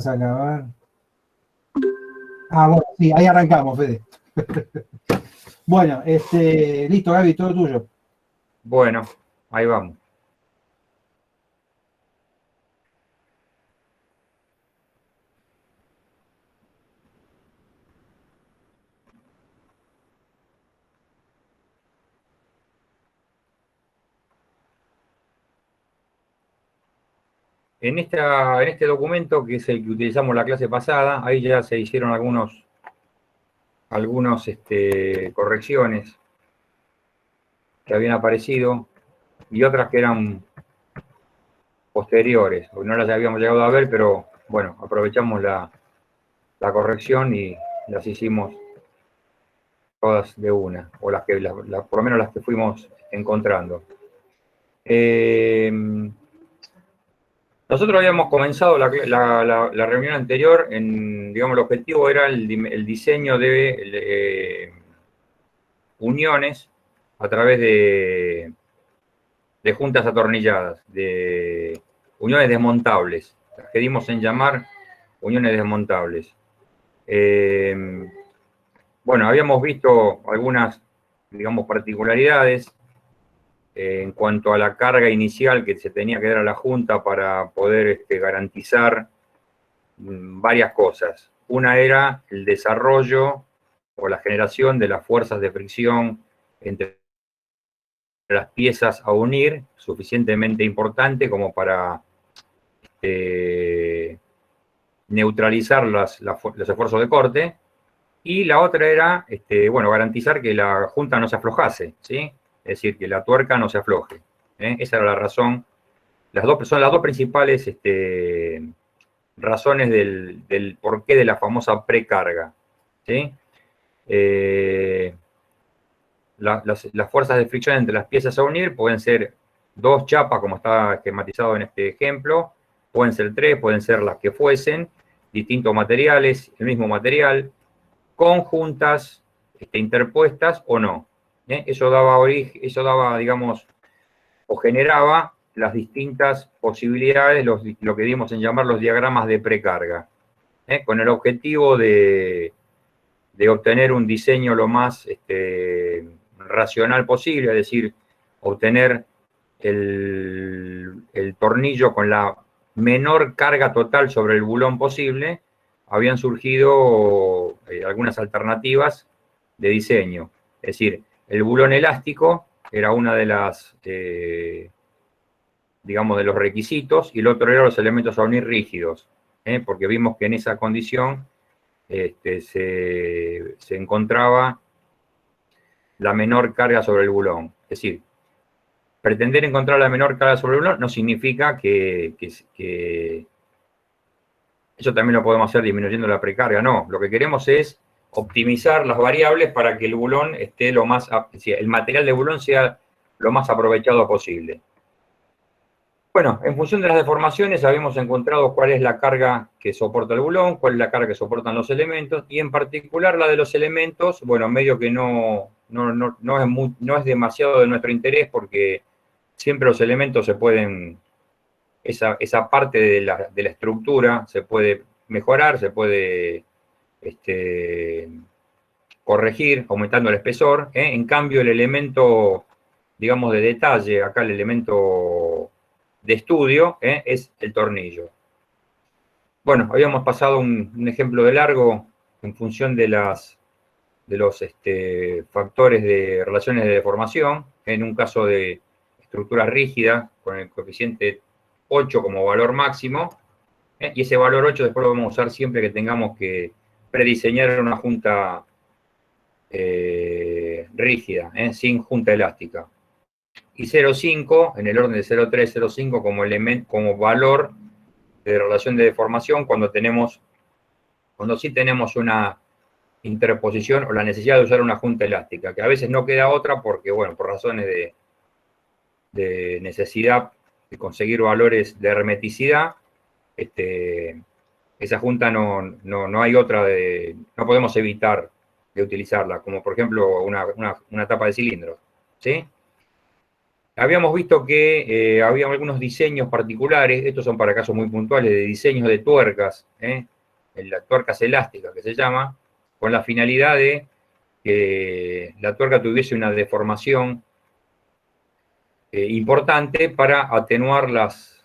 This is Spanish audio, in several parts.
a acabar. Ah, bueno, sí, ahí arrancamos, Fede. Bueno, listo, Gaby, todo tuyo. Bueno, ahí vamos. En este documento, que es el que utilizamos la clase pasada, ahí ya se hicieron algunas correcciones que habían aparecido y otras que eran posteriores, porque no las habíamos llegado a ver, pero bueno, aprovechamos la corrección y las hicimos todas de una, o por lo menos las que fuimos encontrando. Nosotros habíamos comenzado la reunión anterior, digamos, el objetivo era el diseño de uniones a través de juntas atornilladas, de uniones desmontables, las que dimos en llamar uniones desmontables. Bueno, habíamos visto algunas, digamos, particularidades en cuanto a la carga inicial que se tenía que dar a la Junta para poder garantizar varias cosas. Una era el desarrollo o la generación de las fuerzas de fricción entre las piezas a unir, suficientemente importante como para neutralizar los esfuerzos de corte. Y la otra era, bueno, garantizar que la junta no se aflojase, ¿sí? Es decir, que la tuerca no se afloje. Esa era la razón. Son las dos principales razones del porqué de la famosa precarga, ¿sí? Las fuerzas de fricción entre las piezas a unir pueden ser 2 chapas, como está esquematizado en este ejemplo, pueden ser 3, pueden ser las que fuesen, distintos materiales, el mismo material, conjuntas, interpuestas o no. Eso daba, digamos, o generaba las distintas posibilidades, lo que dimos en llamar los diagramas de precarga, con el objetivo de obtener un diseño lo más racional posible, es decir, obtener el tornillo con la menor carga total sobre el bulón posible. Habían surgido algunas alternativas de diseño. Es decir, el bulón elástico era una de las, digamos, de los requisitos, y el otro era los elementos a unir rígidos, porque vimos que en esa condición se encontraba la menor carga sobre el bulón. Es decir, pretender encontrar la menor carga sobre el bulón no significa que eso también lo podemos hacer disminuyendo la precarga, no. Lo que queremos es optimizar las variables para que el bulón esté el material de bulón sea lo más aprovechado posible. Bueno, en función de las deformaciones habíamos encontrado cuál es la carga que soporta el bulón, cuál es la carga que soportan los elementos, y en particular la de los elementos, bueno, medio que no es demasiado de nuestro interés, porque siempre los elementos se pueden, esa parte de la estructura se puede mejorar, se puede corregir aumentando el espesor. En cambio, el elemento, digamos, de detalle, acá el elemento de estudio, es el tornillo. Bueno, habíamos pasado un ejemplo de largo en función de los factores de relaciones de deformación, en un caso de estructura rígida, con el coeficiente 8 como valor máximo, y ese valor 8 después lo vamos a usar siempre que tengamos que prediseñar una junta rígida, sin junta elástica. Y 0,5 en el orden de 0,3, 0,5 como valor de relación de deformación cuando sí tenemos una interposición o la necesidad de usar una junta elástica, que a veces no queda otra porque, bueno, por razones de necesidad de conseguir valores de hermeticidad, esa junta no hay otra, no podemos evitar de utilizarla, como por ejemplo una tapa de cilindro, ¿sí? habíamos visto que había algunos diseños particulares, estos son para casos muy puntuales, de diseños de tuercas, las tuercas elásticas que se llama, con la finalidad de que la tuerca tuviese una deformación importante para atenuar las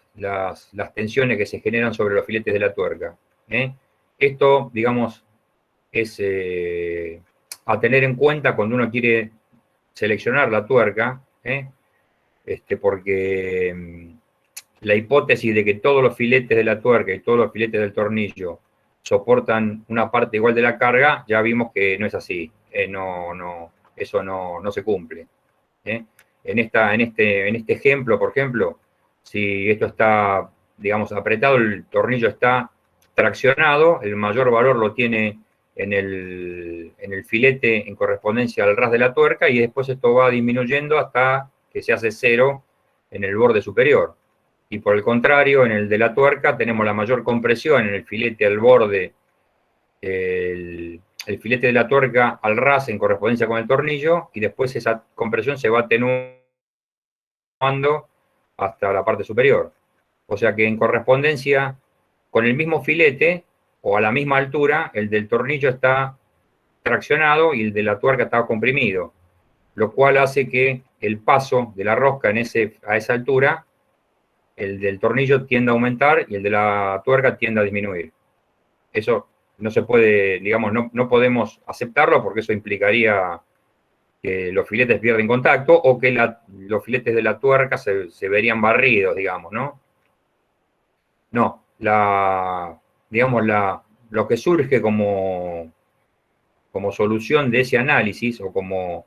tensiones que se generan sobre los filetes de la tuerca. Esto, digamos, es a tener en cuenta cuando uno quiere seleccionar la tuerca, porque la hipótesis de que todos los filetes de la tuerca y todos los filetes del tornillo soportan una parte igual de la carga, ya vimos que no es así, eso no se cumple. En este ejemplo, por ejemplo, si esto está, digamos, apretado, el tornillo está traccionado, el mayor valor lo tiene en el filete en correspondencia al ras de la tuerca y después esto va disminuyendo hasta que se hace cero en el borde superior. Y por el contrario, en el de la tuerca tenemos la mayor compresión en el filete al borde, el filete de la tuerca al ras en correspondencia con el tornillo, y después esa compresión se va atenuando hasta la parte superior. O sea que en correspondencia con el mismo filete o a la misma altura, el del tornillo está traccionado y el de la tuerca está comprimido, lo cual hace que el paso de la rosca a esa altura, el del tornillo tienda a aumentar y el de la tuerca tienda a disminuir. Eso no se puede, digamos, no podemos aceptarlo porque eso implicaría que los filetes pierden contacto o que los filetes de la tuerca se verían barridos, digamos, ¿no? No, digamos, lo que surge como solución de ese análisis o como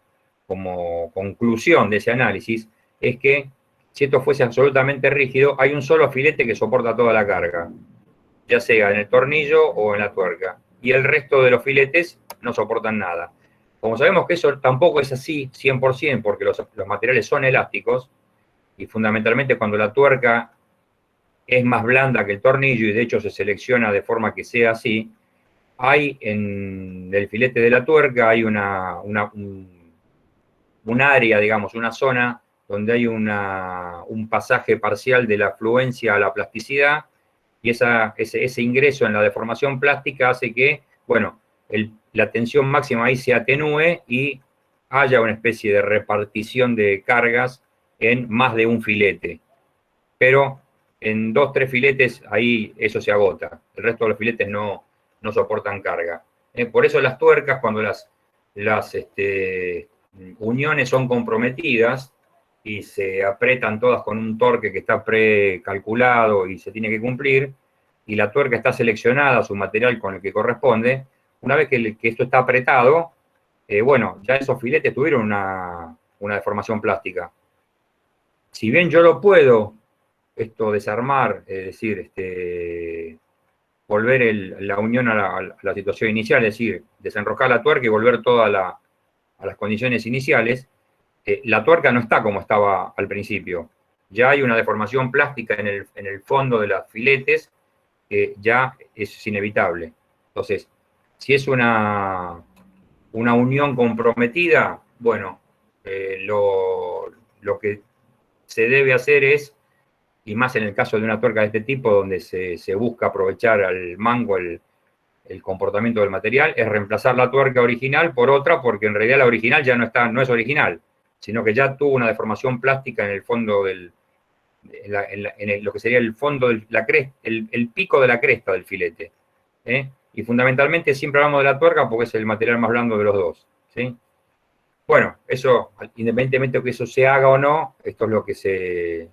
conclusión de ese análisis es que si esto fuese absolutamente rígido, hay un solo filete que soporta toda la carga, ya sea en el tornillo o en la tuerca, y el resto de los filetes no soportan nada. Como sabemos que eso tampoco es así 100%, porque los materiales son elásticos, y fundamentalmente cuando la tuerca es más blanda que el tornillo, y de hecho se selecciona de forma que sea así, hay en el filete de la tuerca, hay un área, digamos, una zona donde hay un pasaje parcial de la fluencia a la plasticidad, y ese ingreso en la deformación plástica hace que, bueno, la tensión máxima ahí se atenúe y haya una especie de repartición de cargas en más de un filete. Pero en 2, 3 filetes ahí eso se agota. El resto de los filetes no soportan carga. Por eso las tuercas, cuando las uniones son comprometidas y se apretan todas con un torque que está precalculado y se tiene que cumplir, y la tuerca está seleccionada, su material con el que corresponde, una vez que esto está apretado, bueno, ya esos filetes tuvieron una deformación plástica. Si bien yo lo puedo desarmar, es decir, volver la unión a la situación inicial, es decir, desenroscar la tuerca y volver toda a las condiciones iniciales, la tuerca no está como estaba al principio. Ya hay una deformación plástica en el fondo de los filetes que ya es inevitable. Entonces, si es una unión comprometida, bueno, lo que se debe hacer es, y más en el caso de una tuerca de este tipo, donde se busca aprovechar al mango el comportamiento del material, es reemplazar la tuerca original por otra, porque en realidad la original ya no es original, sino que ya tuvo una deformación plástica en el fondo en lo que sería el fondo, el pico de la cresta del filete. Y fundamentalmente siempre hablamos de la tuerca porque es el material más blando de los dos. ¿Sí? Bueno, eso, independientemente de que eso se haga o no, esto es lo que se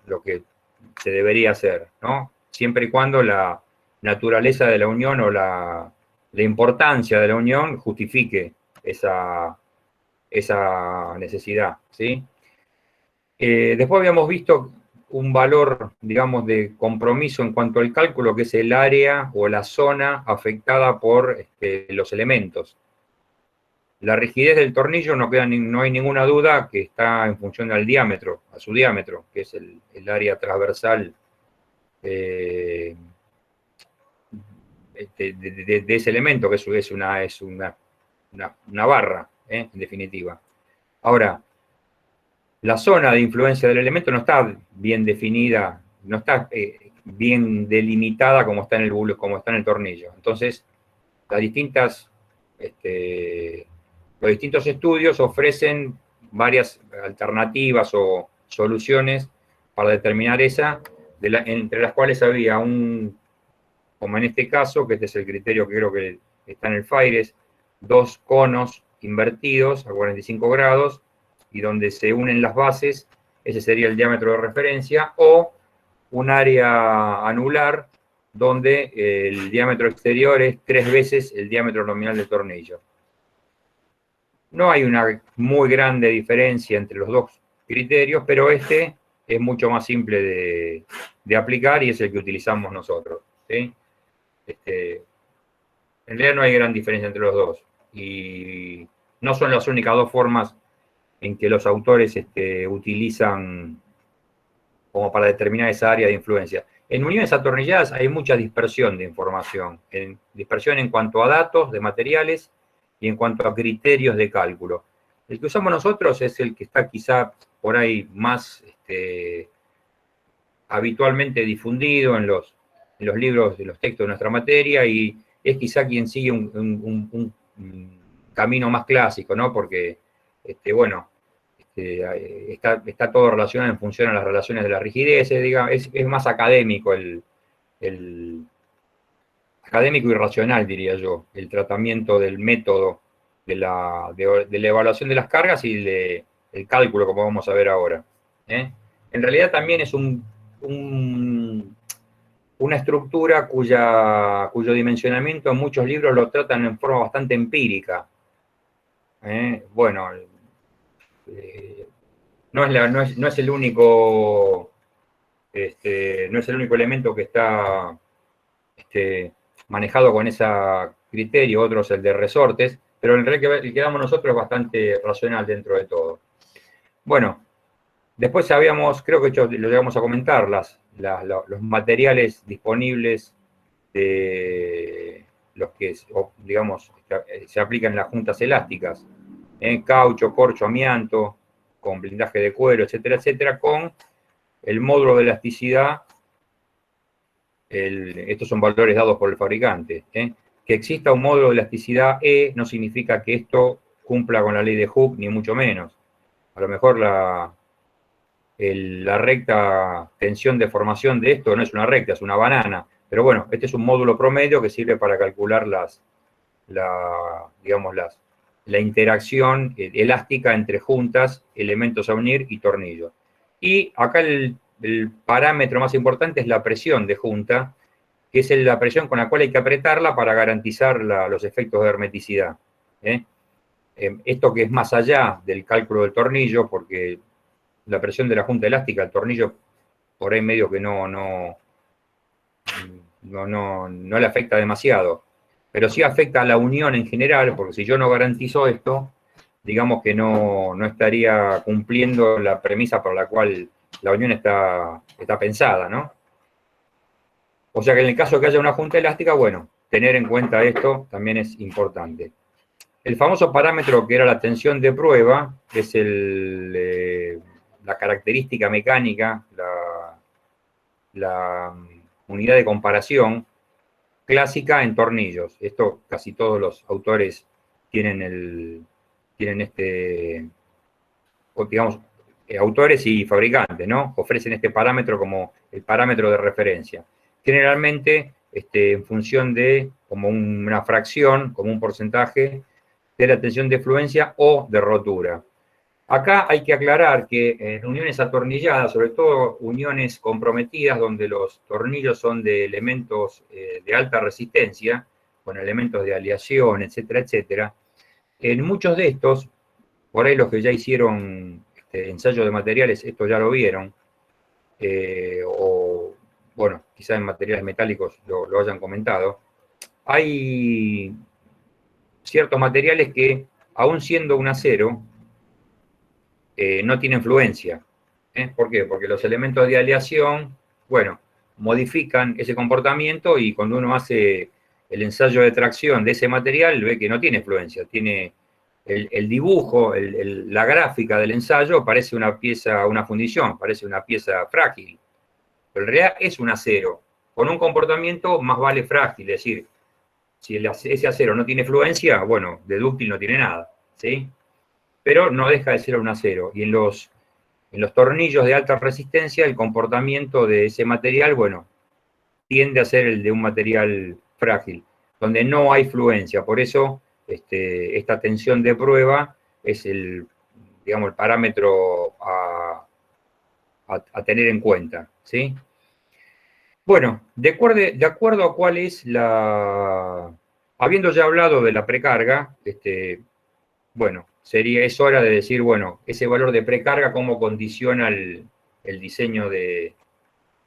debería hacer, ¿no? Siempre y cuando la naturaleza de la unión o la importancia de la unión justifique esa necesidad, ¿sí? Después habíamos visto un valor, digamos, de compromiso en cuanto al cálculo, que es el área o la zona afectada por los elementos. La rigidez del tornillo no hay ninguna duda que está en función al diámetro, a su diámetro, que es el área transversal de ese elemento, que es una barra, en definitiva. Ahora, la zona de influencia del elemento no está bien definida, no está bien delimitada como está en el tornillo. Entonces, los distintos estudios ofrecen varias alternativas o soluciones para determinar esa, entre las cuales había como en este caso, que este es el criterio que creo que está en el FAIRES, 2 conos invertidos a 45 grados, y donde se unen las bases, ese sería el diámetro de referencia, o un área anular, donde el diámetro exterior es 3 veces el diámetro nominal del tornillo. No hay una muy grande diferencia entre los dos criterios, pero este es mucho más simple de aplicar y es el que utilizamos nosotros, ¿sí? En realidad no hay gran diferencia entre los dos. Y no son las únicas dos formas en que los autores utilizan como para determinar esa área de influencia. En uniones atornilladas hay mucha dispersión de información, dispersión en cuanto a datos de materiales y en cuanto a criterios de cálculo. El que usamos nosotros es el que está quizá por ahí más habitualmente difundido en los libros de los textos de nuestra materia, y es quizá quien sigue un camino más clásico, ¿no? Porque, bueno, está todo relacionado en función a las relaciones de la rigidez, digamos, es más académico académico y racional, diría yo, el tratamiento del método de la evaluación de las cargas y el cálculo, como vamos a ver ahora. En realidad también es una estructura cuyo dimensionamiento en muchos libros lo tratan en forma bastante empírica. Bueno, no es el único elemento que está manejado con ese criterio, otro es el de resortes, pero el que damos nosotros es bastante racional dentro de todo. Bueno, después creo que lo llegamos a comentar, los materiales disponibles de los que, digamos, se aplican en las juntas elásticas, caucho, corcho, amianto, con blindaje de cuero, etcétera, etcétera, con el módulo de elasticidad, estos son valores dados por el fabricante. Que exista un módulo de elasticidad E no significa que esto cumpla con la ley de Hooke, ni mucho menos. A lo mejor la recta tensión de formación de esto no es una recta, es una banana. Pero bueno, este es un módulo promedio que sirve para calcular la interacción elástica entre juntas, elementos a unir y tornillos. Y acá el parámetro más importante es la presión de junta, que es la presión con la cual hay que apretarla para garantizar los efectos de hermeticidad. Esto que es más allá del cálculo del tornillo, porque la presión de la junta elástica, el tornillo por ahí medio que no le afecta demasiado, pero sí afecta a la unión en general, porque si yo no garantizo esto, digamos que no estaría cumpliendo la premisa por la cual la unión está pensada, ¿no? O sea que en el caso de que haya una junta elástica, bueno, tener en cuenta esto también es importante. El famoso parámetro que era la tensión de prueba es la característica mecánica, la unidad de comparación clásica en tornillos. Esto casi todos los autores tienen digamos, autores y fabricantes, ¿no? Ofrecen este parámetro como el parámetro de referencia. Generalmente, en función de como una fracción, como un porcentaje de la tensión de fluencia o de rotura. Acá hay que aclarar que en uniones atornilladas, sobre todo uniones comprometidas, donde los tornillos son de elementos de alta resistencia, con elementos de aleación, etcétera, etcétera, en muchos de estos, por ahí los que ya hicieron ensayo de materiales, esto ya lo vieron, o bueno, quizás en materiales metálicos lo hayan comentado, hay ciertos materiales que, aún siendo un acero, no tienen fluencia. ¿Por qué? Porque los elementos de aleación, bueno, modifican ese comportamiento y cuando uno hace el ensayo de tracción de ese material, ve que no tiene fluencia, tiene el dibujo, la gráfica del ensayo parece una pieza, una fundición, parece una pieza frágil. Pero en realidad es un acero, con un comportamiento más vale frágil, es decir, si ese acero no tiene fluencia, bueno, de dúctil no tiene nada, ¿sí? Pero no deja de ser un acero. Y en los tornillos de alta resistencia, el comportamiento de ese material, bueno, tiende a ser el de un material frágil, donde no hay fluencia. Por eso, esta tensión de prueba es digamos, el parámetro a tener en cuenta, ¿sí? Bueno, de acuerdo a cuál es habiendo ya hablado de la precarga, bueno, es hora de decir, bueno, ese valor de precarga, cómo condiciona el diseño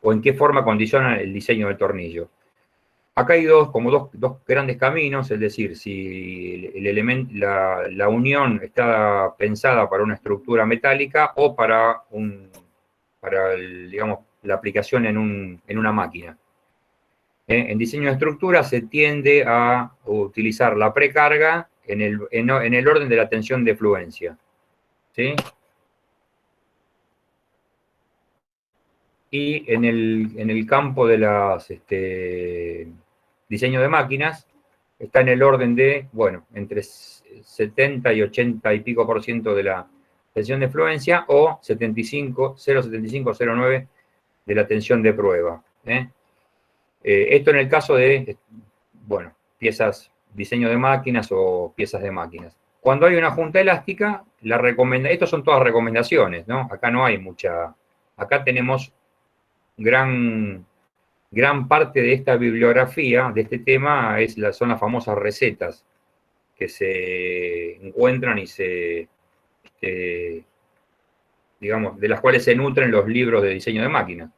o en qué forma condiciona el diseño del tornillo. Acá hay dos grandes caminos, es decir, si la unión está pensada para una estructura metálica o para digamos, la aplicación en una máquina. En diseño de estructura se tiende a utilizar la precarga en el orden de la tensión de fluencia, ¿sí? Y en el campo de las diseño de máquinas, está en el orden de, bueno, entre 70 y 80 y pico por ciento de la tensión de fluencia o 0,75-0,9 de la tensión de prueba. Esto en el caso de, bueno, diseño de máquinas o piezas de máquinas. Cuando hay una junta elástica, estos son todas recomendaciones, ¿no? Acá no hay mucha, acá tenemos gran parte de esta bibliografía, de este tema, son las famosas recetas que se encuentran y digamos, de las cuales se nutren los libros de diseño de máquinas.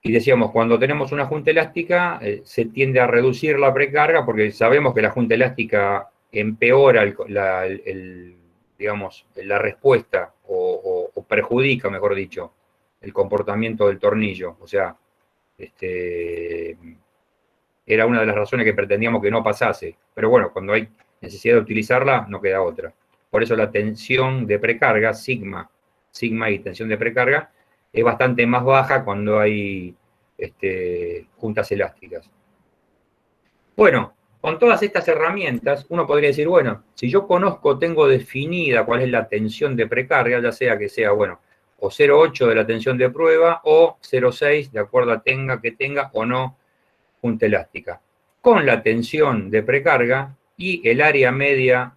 Y decíamos, cuando tenemos una junta elástica, se tiende a reducir la precarga, porque sabemos que la junta elástica empeora digamos, la respuesta, o perjudica, mejor dicho, el comportamiento del tornillo. O sea, era una de las razones que pretendíamos que no pasase. Pero bueno, cuando hay necesidad de utilizarla, no queda otra. Por eso la tensión de precarga, sigma y tensión de precarga, es bastante más baja cuando hay juntas elásticas. Bueno, con todas estas herramientas, uno podría decir, bueno, si yo tengo definida cuál es la tensión de precarga, ya sea que sea, bueno, o 0,8 de la tensión de prueba, o 0,6, de acuerdo a que tenga o no junta elástica. Con la tensión de precarga y el área media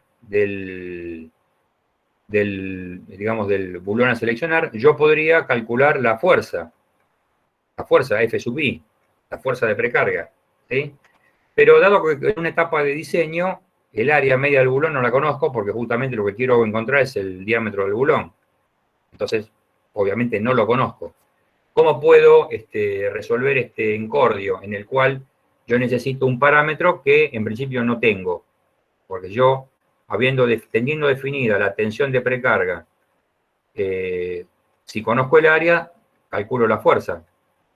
digamos, del bulón a seleccionar, yo podría calcular la fuerza F sub I, la fuerza de precarga, ¿sí? Pero dado que en una etapa de diseño, el área media del bulón no la conozco, porque justamente lo que quiero encontrar es el diámetro del bulón. Entonces, obviamente no lo conozco. ¿Cómo puedo resolver este encordio en el cual yo necesito un parámetro que en principio no tengo? Porque yo, teniendo definida la tensión de precarga, si conozco el área, calculo la fuerza,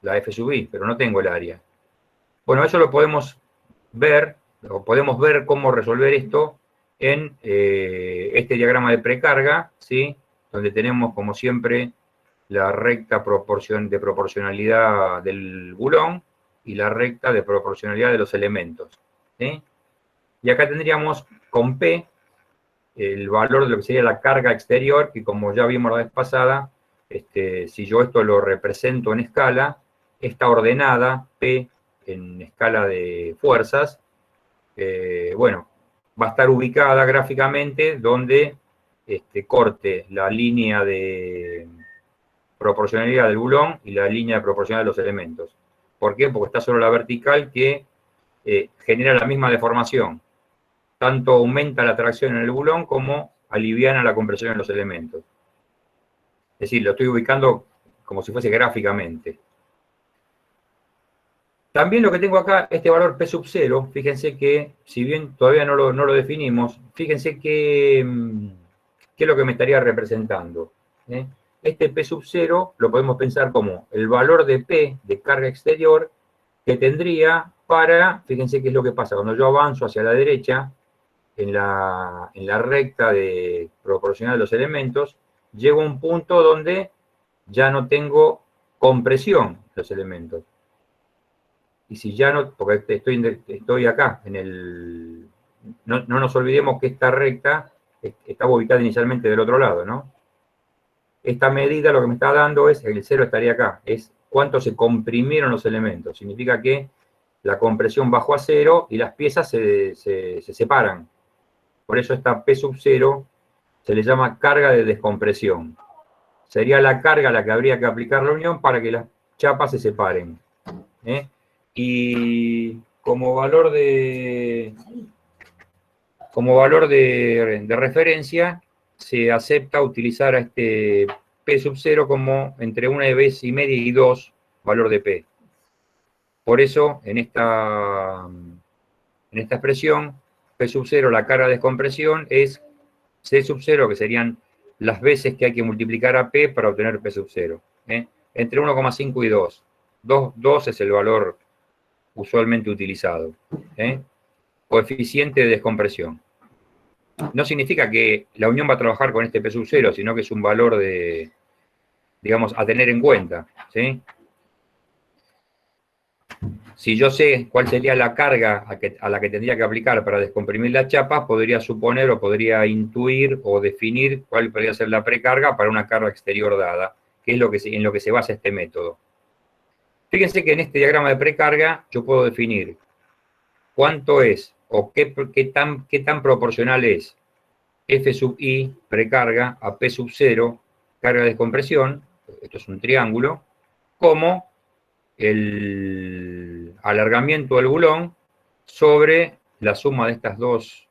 la F sub I, pero no tengo el área. Bueno, eso lo podemos ver cómo resolver esto en este diagrama de precarga, ¿sí? Donde tenemos, como siempre, la recta de proporcionalidad del bulón y la recta de proporcionalidad de los elementos, ¿sí? Y acá tendríamos con P el valor de lo que sería la carga exterior, que como ya vimos la vez pasada, si yo esto lo represento en escala, esta ordenada, P, en escala de fuerzas, bueno, va a estar ubicada gráficamente donde corte la línea de proporcionalidad del bulón y la línea de proporcionalidad de los elementos. ¿Por qué? Porque está sobre la vertical que genera la misma deformación. Tanto aumenta la tracción en el bulón como aliviana la compresión en los elementos. Es decir, lo estoy ubicando como si fuese gráficamente. También lo que tengo acá, este valor P sub 0, fíjense que, si bien todavía no lo definimos, fíjense qué es lo que me estaría representando. Este P sub 0 lo podemos pensar como el valor de P, de carga exterior, que tendría fíjense qué es lo que pasa, cuando yo avanzo hacia la derecha, en la recta proporcional de los elementos, llego a un punto donde ya no tengo compresión de los elementos. Y si ya no, porque estoy acá, no nos olvidemos que esta recta estaba ubicada inicialmente del otro lado, ¿no? Esta medida lo que me está dando es, el 0 estaría acá, es cuánto se comprimieron los elementos. Significa que la compresión bajó a 0 y las piezas se separan. Por eso esta P sub 0 se le llama carga de descompresión. Sería la carga a la que habría que aplicar la unión para que las chapas se separen. Y como valor de referencia, se acepta utilizar a este P sub 0 como entre 1,5 y 2 valor de P. Por eso, en esta expresión, P sub 0, la carga de descompresión, es C sub 0, que serían las veces que hay que multiplicar a P para obtener P sub 0. Entre 1,5 y 2. 2 es el valor usualmente utilizado. Coeficiente de descompresión. No significa que la unión va a trabajar con este P sub 0, sino que es un valor digamos, a tener en cuenta. ¿Sí? Si yo sé cuál sería la carga a la que tendría que aplicar para descomprimir las chapas, podría suponer o podría intuir o definir cuál podría ser la precarga para una carga exterior dada, que es en lo que se basa este método. Fíjense que en este diagrama de precarga yo puedo definir cuánto es o qué tan proporcional es F sub I, precarga, a P sub 0, carga de descompresión, esto es un triángulo, como el alargamiento del bulón sobre la suma de estas dos.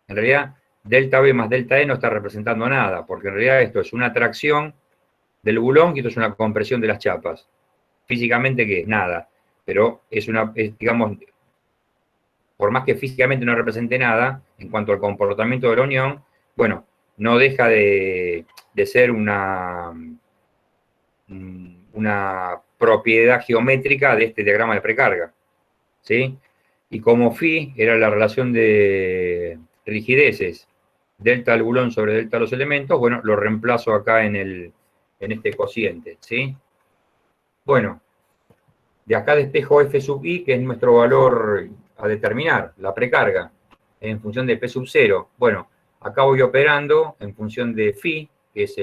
En realidad, delta B más delta E no está representando nada, porque en realidad esto es una tracción del bulón y esto es una compresión de las chapas. Físicamente, ¿qué es? Nada. Pero digamos, por más que físicamente no represente nada, en cuanto al comportamiento de la unión, bueno, no deja de ser una propiedad geométrica de este diagrama de precarga. ¿Sí? Y como phi era la relación de rigideces, delta del bulón sobre delta de los elementos, bueno, lo reemplazo acá en este cociente. ¿Sí? Bueno, de acá despejo F sub I, que es nuestro valor a determinar, la precarga, en función de P sub 0. Bueno, acá voy operando en función de phi, que es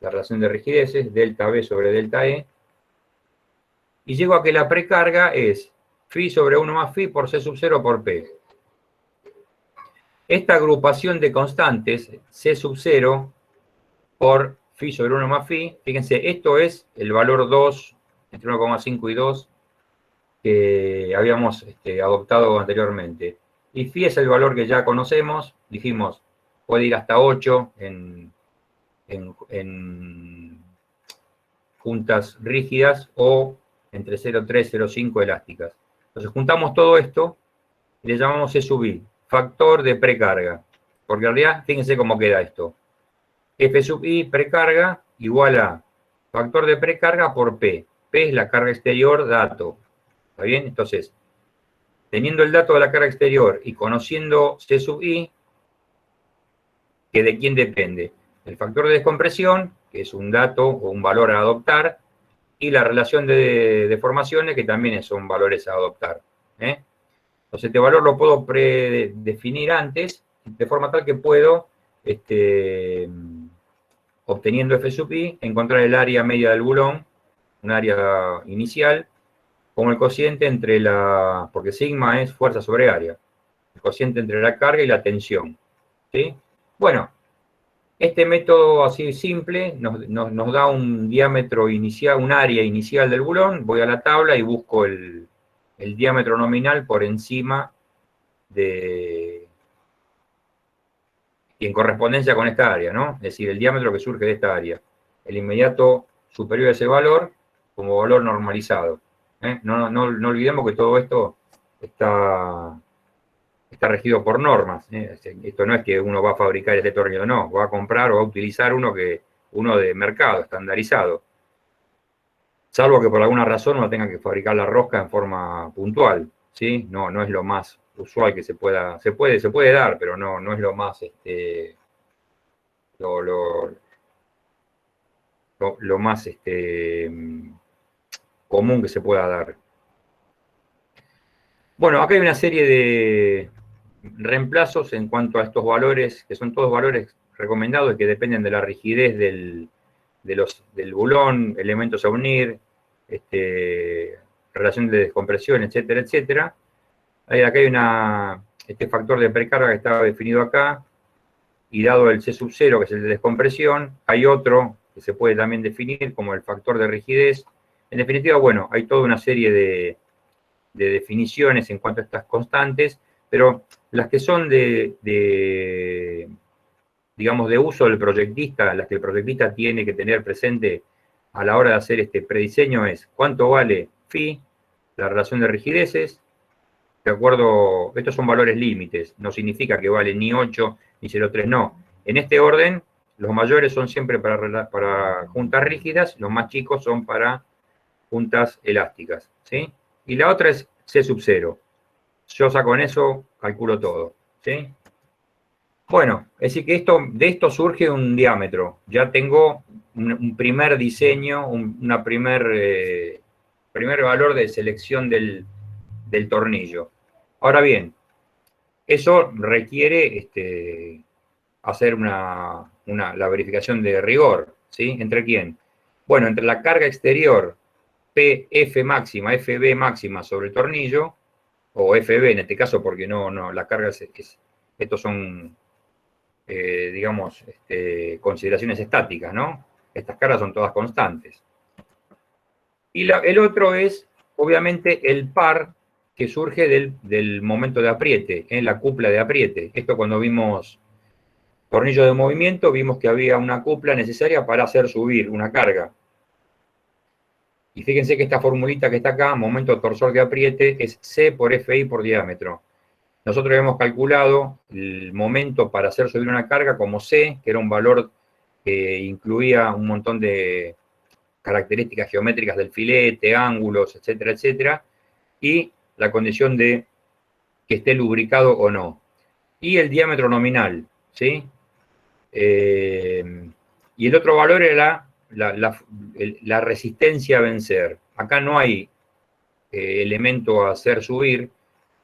la relación de rigideces, delta B sobre delta E, y llego a que la precarga es phi sobre 1 más phi por C sub 0 por P. Esta agrupación de constantes, C sub 0 por phi sobre 1 más phi, fíjense, esto es el valor 2, entre 1,5 y 2, que habíamos adoptado anteriormente. Y phi es el valor que ya conocemos, dijimos, puede ir hasta 8 en juntas rígidas o entre 0,3 y 0,5 elásticas. Entonces juntamos todo esto y le llamamos C sub I, factor de precarga. Porque en realidad, fíjense cómo queda esto. F sub I precarga igual a factor de precarga por P. P es la carga exterior dato. ¿Está bien? Entonces, teniendo el dato de la carga exterior y conociendo C sub I, ¿que de quién depende? El factor de descompresión, que es un dato o un valor a adoptar, y la relación de deformaciones, que también son valores a adoptar. Entonces, este valor lo puedo predefinir antes, de forma tal que puedo, obteniendo F sub I, encontrar el área media del bulón, un área inicial, como el cociente entre porque sigma es fuerza sobre área, el cociente entre la carga y la tensión. ¿Sí? Bueno, este método así simple nos da un diámetro inicial, un área inicial del bulón, voy a la tabla y busco el diámetro nominal por encima y en correspondencia con esta área, ¿no? Es decir, el diámetro que surge de esta área. El inmediato superior a ese valor como valor normalizado. No olvidemos que todo esto está regido por normas. Esto no es que uno va a fabricar este tornillo, no. Va a comprar o va a utilizar uno de mercado, estandarizado. Salvo que por alguna razón uno tenga que fabricar la rosca en forma puntual. ¿Sí? No es lo más usual que se puede dar, pero no es lo más, lo más común que se pueda dar. Bueno, acá hay una serie de reemplazos en cuanto a estos valores, que son todos valores recomendados y que dependen de la rigidez del bulón, elementos a unir, relación de descompresión, etcétera, etcétera. Acá hay este factor de precarga que estaba definido acá, y dado el C sub 0, que es el de descompresión, hay otro que se puede también definir como el factor de rigidez. En definitiva, bueno, hay toda una serie de definiciones en cuanto a estas constantes, pero las que son digamos, de uso del proyectista, las que el proyectista tiene que tener presente a la hora de hacer este prediseño es cuánto vale phi, la relación de rigideces, de acuerdo, estos son valores límites, no significa que vale ni 8 ni 0,3, no. En este orden, los mayores son siempre para juntas rígidas, los más chicos son para juntas elásticas, ¿sí? Y la otra es C sub 0. Yo con eso calculo todo, ¿sí? Bueno, es decir que de esto surge un diámetro. Ya tengo un primer diseño, primer valor de selección del tornillo. Ahora bien, eso requiere hacer la verificación de rigor, ¿sí? ¿Entre quién? Bueno, entre la carga exterior PF máxima, FB máxima sobre el tornillo, o FB en este caso, porque la carga estos son, digamos, consideraciones estáticas, ¿no? Estas cargas son todas constantes. Y el otro es, obviamente, el par que surge del momento de apriete, en la cupla de apriete. Esto cuando vimos tornillo de movimiento, vimos que había una cupla necesaria para hacer subir una carga. Y fíjense que esta formulita que está acá, momento torsor de apriete, es C por FI por diámetro. Nosotros habíamos calculado el momento para hacer subir una carga como C, que era un valor que incluía un montón de características geométricas del filete, ángulos, etcétera, etcétera, y la condición de que esté lubricado o no. Y el diámetro nominal, ¿sí? Y el otro valor era la resistencia a vencer. Acá no hay elemento a hacer subir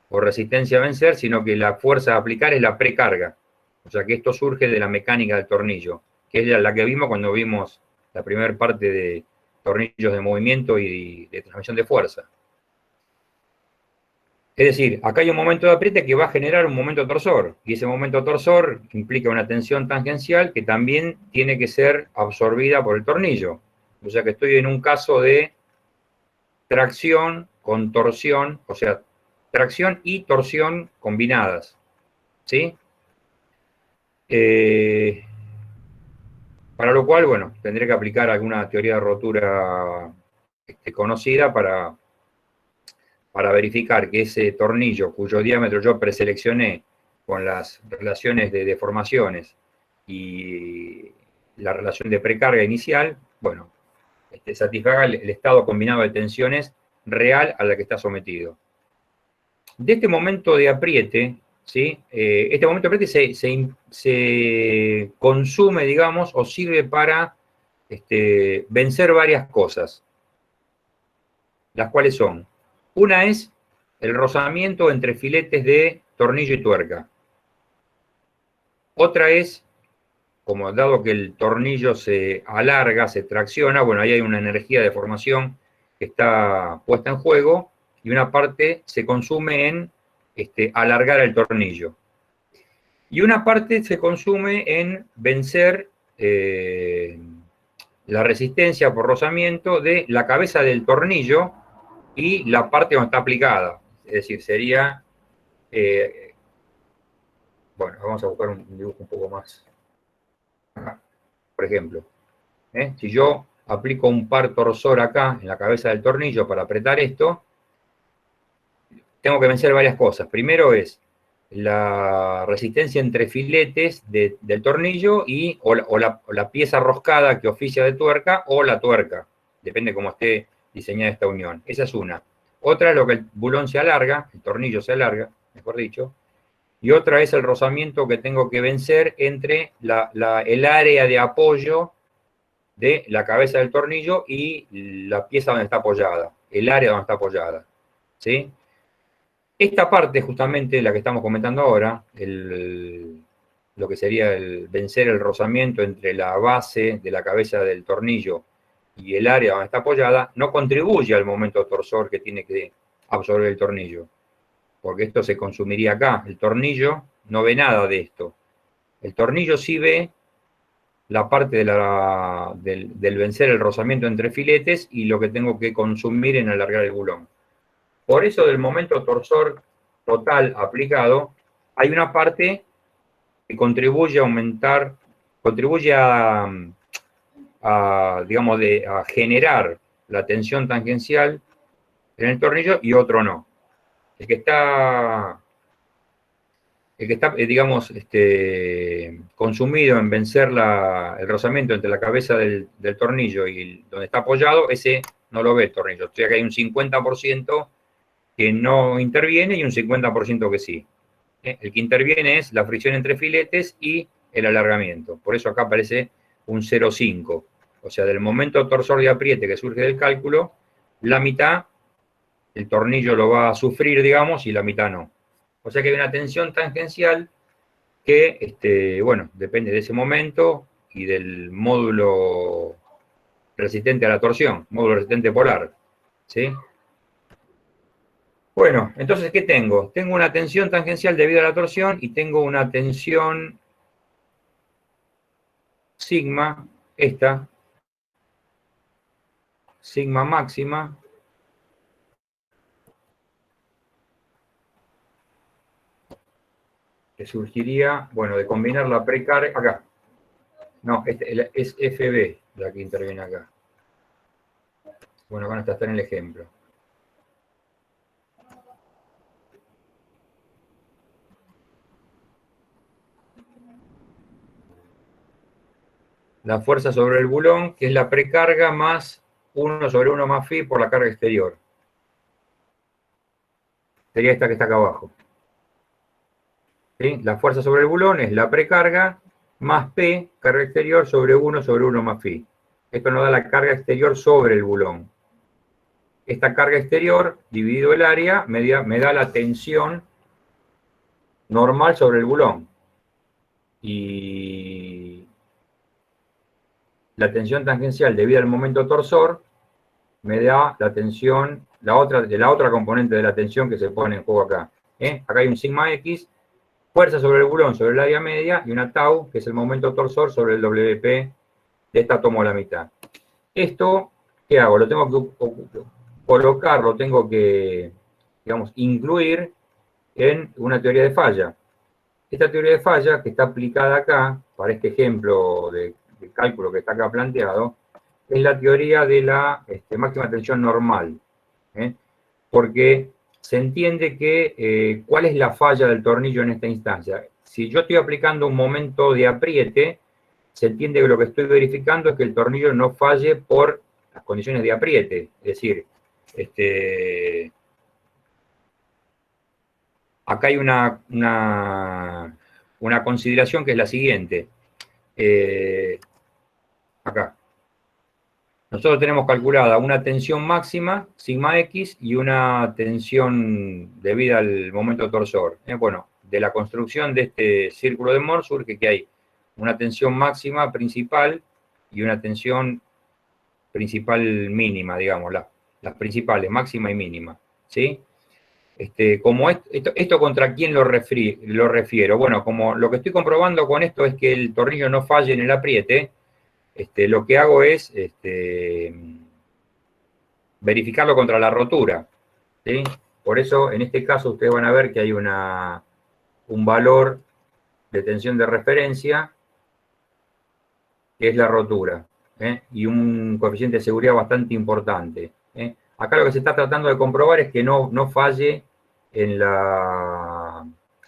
o resistencia a vencer, sino que la fuerza a aplicar es la precarga. O sea que esto surge de la mecánica del tornillo, que es la que vimos cuando vimos la primera parte de tornillos de movimiento y de transmisión de fuerza. Es decir, acá hay un momento de apriete que va a generar un momento torsor, y ese momento torsor implica una tensión tangencial que también tiene que ser absorbida por el tornillo. O sea que estoy en un caso de tracción con torsión, o sea, tracción y torsión combinadas, ¿sí? Para lo cual, bueno, tendré que aplicar alguna teoría de rotura conocida para verificar que ese tornillo, cuyo diámetro yo preseleccioné con las relaciones de deformaciones y la relación de precarga inicial, bueno, satisfaga el estado combinado de tensiones real a la que está sometido. De este momento de apriete, ¿sí? Este momento de apriete se consume, digamos, o sirve para vencer varias cosas, las cuales son: una es el rozamiento entre filetes de tornillo y tuerca. Otra es, como dado que el tornillo se alarga, se tracciona, bueno, ahí hay una energía de formación que está puesta en juego, y una parte se consume en alargar el tornillo. Y una parte se consume en vencer la resistencia por rozamiento de la cabeza del tornillo y la parte donde está aplicada. Es decir, sería... bueno, vamos a buscar un dibujo un poco más... Acá, por ejemplo. Si yo aplico un par torsor acá en la cabeza del tornillo para apretar esto, tengo que vencer varias cosas. Primero es la resistencia entre filetes del tornillo o la pieza roscada que oficia de tuerca, o la tuerca. Depende cómo esté diseñada esta unión. Esa es una. Otra es lo que el bulón se alarga, el tornillo se alarga, mejor dicho, y otra es el rozamiento que tengo que vencer entre el área de apoyo de la cabeza del tornillo y la pieza donde está apoyada, el área donde está apoyada, ¿sí? Esta parte, justamente, la que estamos comentando ahora, lo que sería el vencer el rozamiento entre la base de la cabeza del tornillo y el área donde está apoyada, no contribuye al momento torsor que tiene que absorber el tornillo, porque esto se consumiría acá. El tornillo no ve nada de esto. El tornillo sí ve la parte del vencer el rozamiento entre filetes y lo que tengo que consumir en alargar el bulón. Por eso, del momento torsor total aplicado, hay una parte que contribuye a aumentar, contribuye digamos, a generar la tensión tangencial en el tornillo y otro no. El que está digamos, consumido en vencer el rozamiento entre la cabeza del tornillo y donde está apoyado, ese no lo ve el tornillo. O sea que hay un 50% que no interviene y un 50% que sí. El que interviene es la fricción entre filetes y el alargamiento. Por eso acá aparece un 0,5. O sea, del momento torsor de apriete que surge del cálculo, la mitad, el tornillo lo va a sufrir, digamos, y la mitad no. O sea que hay una tensión tangencial que, bueno, depende de ese momento y del módulo resistente a la torsión, módulo resistente polar, ¿sí? Bueno, entonces, ¿qué tengo? Tengo una tensión tangencial debido a la torsión y tengo una tensión sigma, sigma máxima, que surgiría, bueno, de combinar la precarga, acá. No, es FB la que interviene acá. Bueno, acá está en el ejemplo. La fuerza sobre el bulón, que es la precarga más 1 sobre 1 más phi por la carga exterior. Sería esta que está acá abajo. ¿Sí? La fuerza sobre el bulón es la precarga más P, carga exterior, sobre 1 más phi. Esto nos da la carga exterior sobre el bulón. Esta carga exterior, dividido el área, me da la tensión normal sobre el bulón. Y la tensión tangencial debido al momento torsor me da la tensión, la otra componente de la tensión que se pone en juego acá. Acá hay un sigma X, fuerza sobre el bulón sobre el área media, y una tau, que es el momento torsor sobre el WP de esta tomo a la mitad. Esto, ¿qué hago? Lo tengo que colocar, lo tengo que, digamos, incluir en una teoría de falla. Esta teoría de falla, que está aplicada acá, para este ejemplo de cálculo que está acá planteado, es la teoría de la máxima tensión normal. Porque se entiende que cuál es la falla del tornillo en esta instancia. Si yo estoy aplicando un momento de apriete, se entiende que lo que estoy verificando es que el tornillo no falle por las condiciones de apriete. Es decir, acá hay una consideración que es la siguiente. Acá. Nosotros tenemos calculada una tensión máxima, sigma X, y una tensión debida al momento torsor. Bueno, de la construcción de este círculo de Mohr surge que hay una tensión máxima principal y una tensión principal mínima, digamos, las principales, máxima y mínima, ¿sí? Como esto contra quién lo refiero. Bueno, como lo que estoy comprobando con esto es que el tornillo no falle en el apriete, lo que hago es verificarlo contra la rotura, ¿sí? Por eso, en este caso, ustedes van a ver que hay un valor de tensión de referencia, que es la rotura, y un coeficiente de seguridad bastante importante. Acá lo que se está tratando de comprobar es que no falle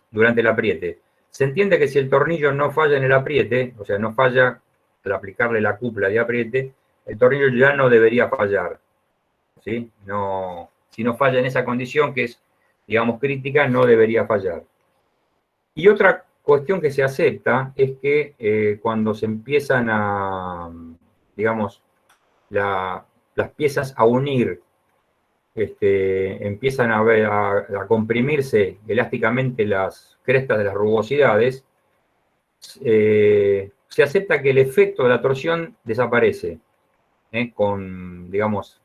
durante el apriete. Se entiende que si el tornillo no falla en el apriete, o sea, no falla al aplicarle la cupla de apriete, el tornillo ya no debería fallar, ¿sí? Si no falla en esa condición, que es digamos, crítica, no debería fallar. Y otra cuestión que se acepta es que cuando se empiezan a, digamos, las piezas a unir, empiezan a comprimirse elásticamente las crestas de las rugosidades, se acepta que el efecto de la torsión desaparece. Con, digamos,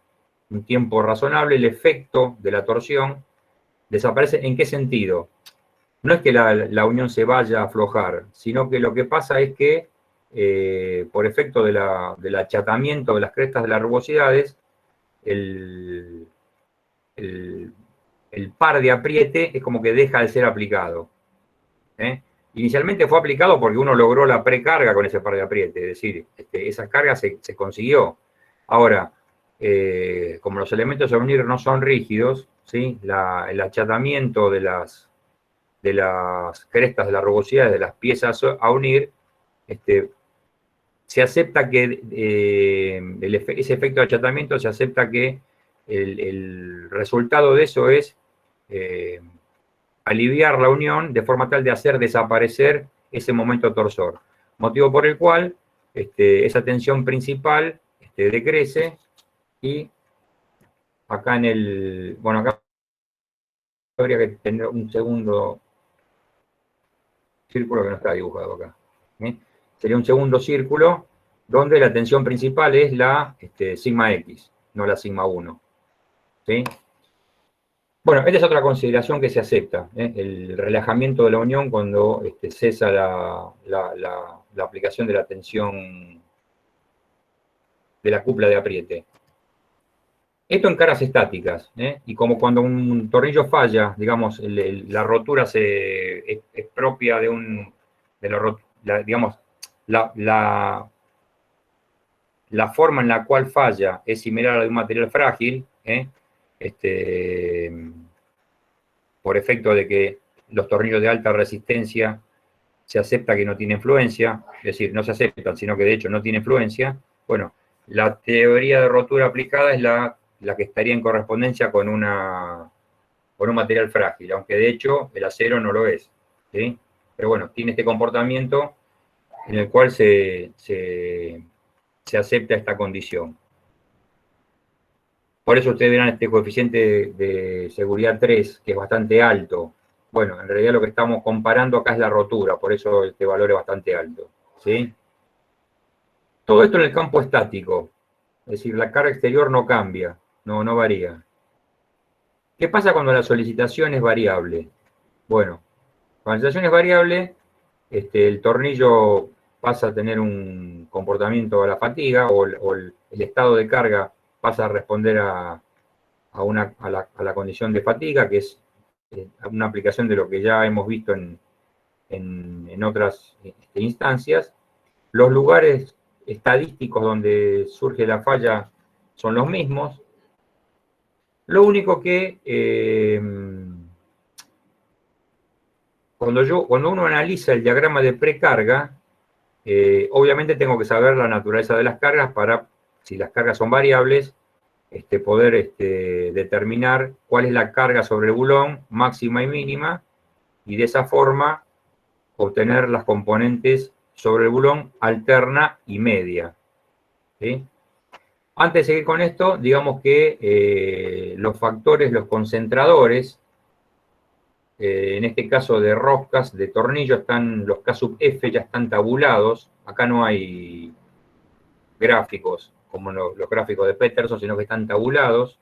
un tiempo razonable, el efecto de la torsión desaparece. ¿En qué sentido? No es que la unión se vaya a aflojar, sino que lo que pasa es que por efecto del achatamiento de las crestas de las rugosidades, el, el par de apriete es como que deja de ser aplicado. Inicialmente fue aplicado porque uno logró la precarga con ese par de apriete, es decir, esa carga se consiguió. Ahora, como los elementos a unir no son rígidos, ¿sí? El achatamiento de las crestas de la rugosidad de las piezas a unir, se acepta que ese efecto de achatamiento, se acepta que el resultado de eso es aliviar la unión de forma tal de hacer desaparecer ese momento torsor. Motivo por el cual esa tensión principal decrece y acá en el, bueno, acá habría que tener un segundo círculo que no está dibujado acá. Sería un segundo círculo donde la tensión principal es la sigma X, no la sigma 1. ¿Sí? Bueno, esta es otra consideración que se acepta, el relajamiento de la unión cuando cesa la aplicación de la tensión de la cupla de apriete. Esto en caras estáticas, y como cuando un tornillo falla, digamos, la rotura es propia digamos, la forma en la cual falla es similar a la de un material frágil, por efecto de que los tornillos de alta resistencia se acepta que no tienen fluencia, es decir, no se aceptan, sino que de hecho no tienen fluencia. Bueno, la teoría de rotura aplicada es la que estaría en correspondencia con un material frágil, aunque de hecho el acero no lo es, ¿sí? Pero bueno, tiene este comportamiento en el cual se acepta esta condición. Por eso ustedes verán este coeficiente de seguridad 3, que es bastante alto. Bueno, en realidad lo que estamos comparando acá es la rotura, por eso este valor es bastante alto, ¿sí? Todo esto en el campo estático, es decir, la carga exterior no cambia, no varía. ¿Qué pasa cuando la solicitación es variable? Bueno, cuando la solicitación es variable, el tornillo pasa a tener un comportamiento a la fatiga, o el estado de carga pasa a responder a la condición de fatiga, que es una aplicación de lo que ya hemos visto en otras instancias. Los lugares estadísticos donde surge la falla son los mismos. Lo único que cuando uno analiza el diagrama de precarga, obviamente tengo que saber la naturaleza de las cargas para, si las cargas son variables, poder determinar cuál es la carga sobre el bulón máxima y mínima, y de esa forma obtener las componentes sobre el bulón alterna y media. ¿Sí? Antes de seguir con esto, digamos que los factores, los concentradores, en este caso de roscas, de tornillo, los K sub F ya están tabulados. Acá no hay gráficos como los gráficos de Peterson, sino que están tabulados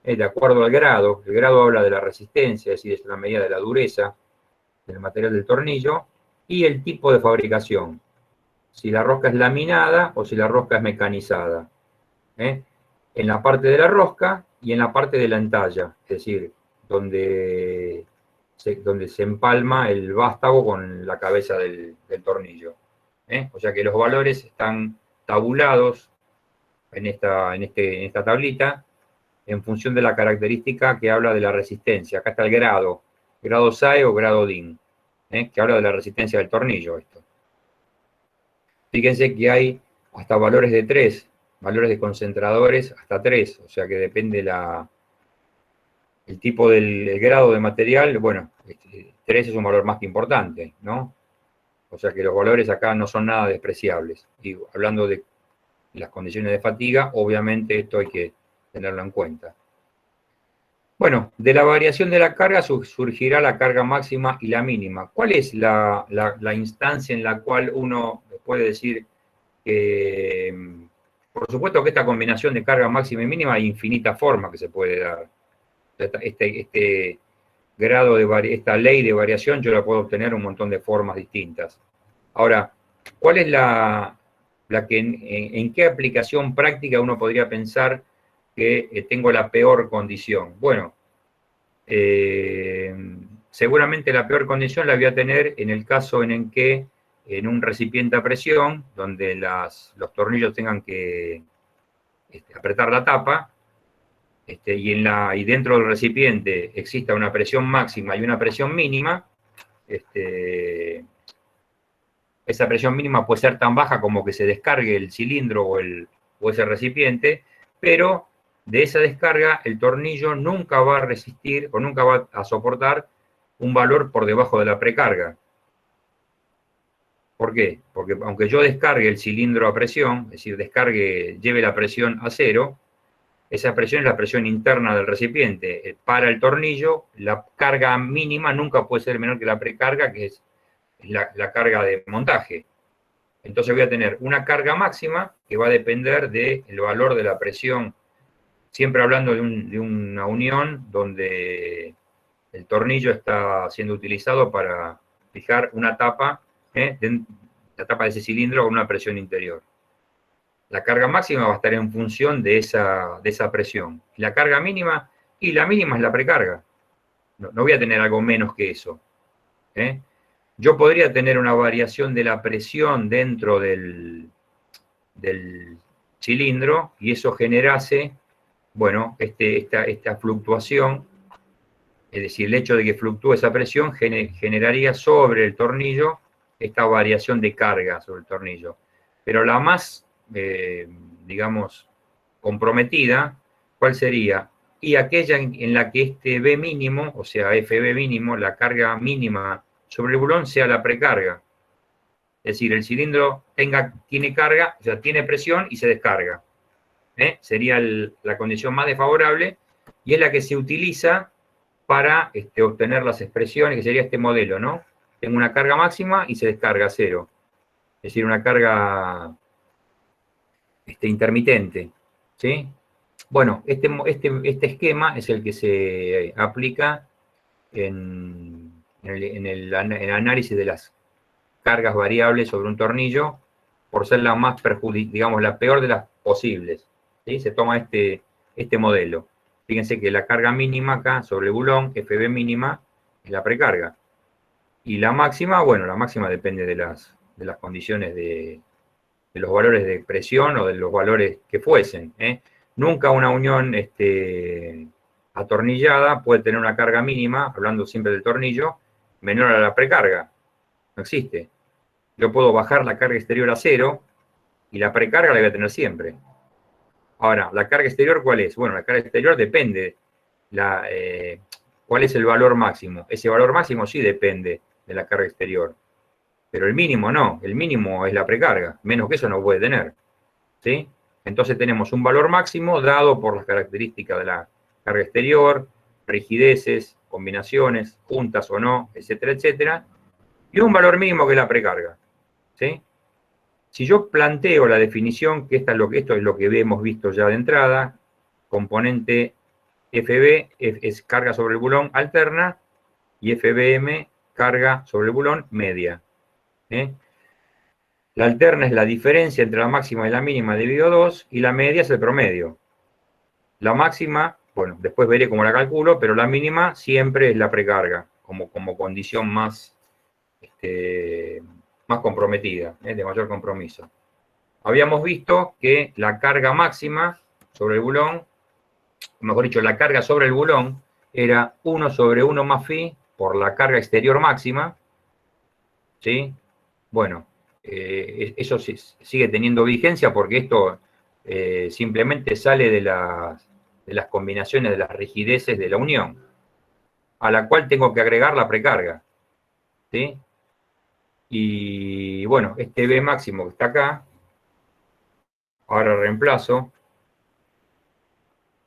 de acuerdo al grado. El grado habla de la resistencia, es decir, es una medida de la dureza del material del tornillo, y el tipo de fabricación, si la rosca es laminada o si la rosca es mecanizada. En la parte de la rosca y en la parte de la entalla, es decir, donde se empalma el vástago con la cabeza del tornillo. O sea que los valores están tabulados en esta tablita en función de la característica que habla de la resistencia. Acá está el grado SAE o grado DIN, que habla de la resistencia del tornillo. Esto. Fíjense que hay hasta valores de 3, valores de concentradores hasta 3, o sea que depende el tipo el grado de material, bueno, 3 es un valor más que importante, ¿no? O sea que los valores acá no son nada despreciables. Y hablando de las condiciones de fatiga, obviamente esto hay que tenerlo en cuenta. Bueno, de la variación de la carga surgirá la carga máxima y la mínima. ¿Cuál es la instancia en la cual uno puede decir que, por supuesto que esta combinación de carga máxima y mínima hay infinitas formas que se puede dar? Este grado esta ley de variación yo la puedo obtener un montón de formas distintas. Ahora, ¿cuál es en qué aplicación práctica uno podría pensar que tengo la peor condición? Bueno, seguramente la peor condición la voy a tener en el caso en el que en un recipiente a presión, donde los tornillos tengan que apretar la tapa, y dentro del recipiente exista una presión máxima y una presión mínima, esa presión mínima puede ser tan baja como que se descargue el cilindro o ese recipiente, pero de esa descarga el tornillo nunca va a resistir o nunca va a soportar un valor por debajo de la precarga. ¿Por qué? Porque aunque yo descargue el cilindro a presión, es decir, lleve la presión a cero, esa presión es la presión interna del recipiente. Para el tornillo, la carga mínima nunca puede ser menor que la precarga, que es la carga de montaje. Entonces voy a tener una carga máxima que va a depender del valor de la presión, siempre hablando de una unión donde el tornillo está siendo utilizado para fijar una tapa, la tapa de ese cilindro con una presión interior. La carga máxima va a estar en función de esa presión. La carga mínima, y la mínima es la precarga. No voy a tener algo menos que eso. Yo podría tener una variación de la presión dentro del cilindro y eso generase, bueno, esta fluctuación, es decir, el hecho de que fluctúe esa presión generaría sobre el tornillo esta variación de carga sobre el tornillo. Pero la más, digamos, comprometida, ¿cuál sería? Y aquella en la que este B mínimo, o sea, FB mínimo, la carga mínima sobre el bulón sea la precarga. Es decir, el cilindro tiene carga, o sea, tiene presión y se descarga. Sería la condición más desfavorable y es la que se utiliza para obtener las expresiones, que sería este modelo, ¿no? Tengo una carga máxima y se descarga a cero. Es decir, una carga intermitente, ¿sí? Bueno, este esquema es el que se aplica en el análisis de las cargas variables sobre un tornillo, por ser la más digamos, la peor de las posibles. ¿Sí? Se toma este modelo. Fíjense que la carga mínima acá sobre el bulón, FB mínima, es la precarga. Y la máxima, bueno, la máxima depende de las condiciones de los valores de presión o de los valores que fuesen. Nunca una unión atornillada puede tener una carga mínima, hablando siempre del tornillo, menor a la precarga. No existe. Yo puedo bajar la carga exterior a cero y la precarga la voy a tener siempre. Ahora, ¿la carga exterior cuál es? Bueno, la carga exterior depende. ¿Cuál es el valor máximo? Ese valor máximo sí depende de la carga exterior. Pero el mínimo no. El mínimo es la precarga. Menos que eso no puede tener. ¿Sí? Entonces tenemos un valor máximo dado por las características de la carga exterior, rigideces, combinaciones, juntas o no, etcétera, etcétera. Y un valor mínimo que es la precarga. ¿Sí? Si yo planteo la definición, que esto es lo que hemos visto ya de entrada, componente FB es carga sobre el bulón alterna y FBM carga sobre el bulón media. La alterna es la diferencia entre la máxima y la mínima dividido 2 y la media es el promedio. La máxima, bueno, después veré cómo la calculo, pero la mínima siempre es la precarga, como condición más comprometida, de mayor compromiso. Habíamos visto que la carga máxima sobre el bulón, mejor dicho, la carga sobre el bulón era 1 sobre 1 más phi por la carga exterior máxima, ¿sí? Bueno, eso sigue teniendo vigencia porque esto simplemente sale de de las combinaciones de las rigideces de la unión, a la cual tengo que agregar la precarga, ¿sí? Y bueno, este B máximo que está acá, ahora reemplazo.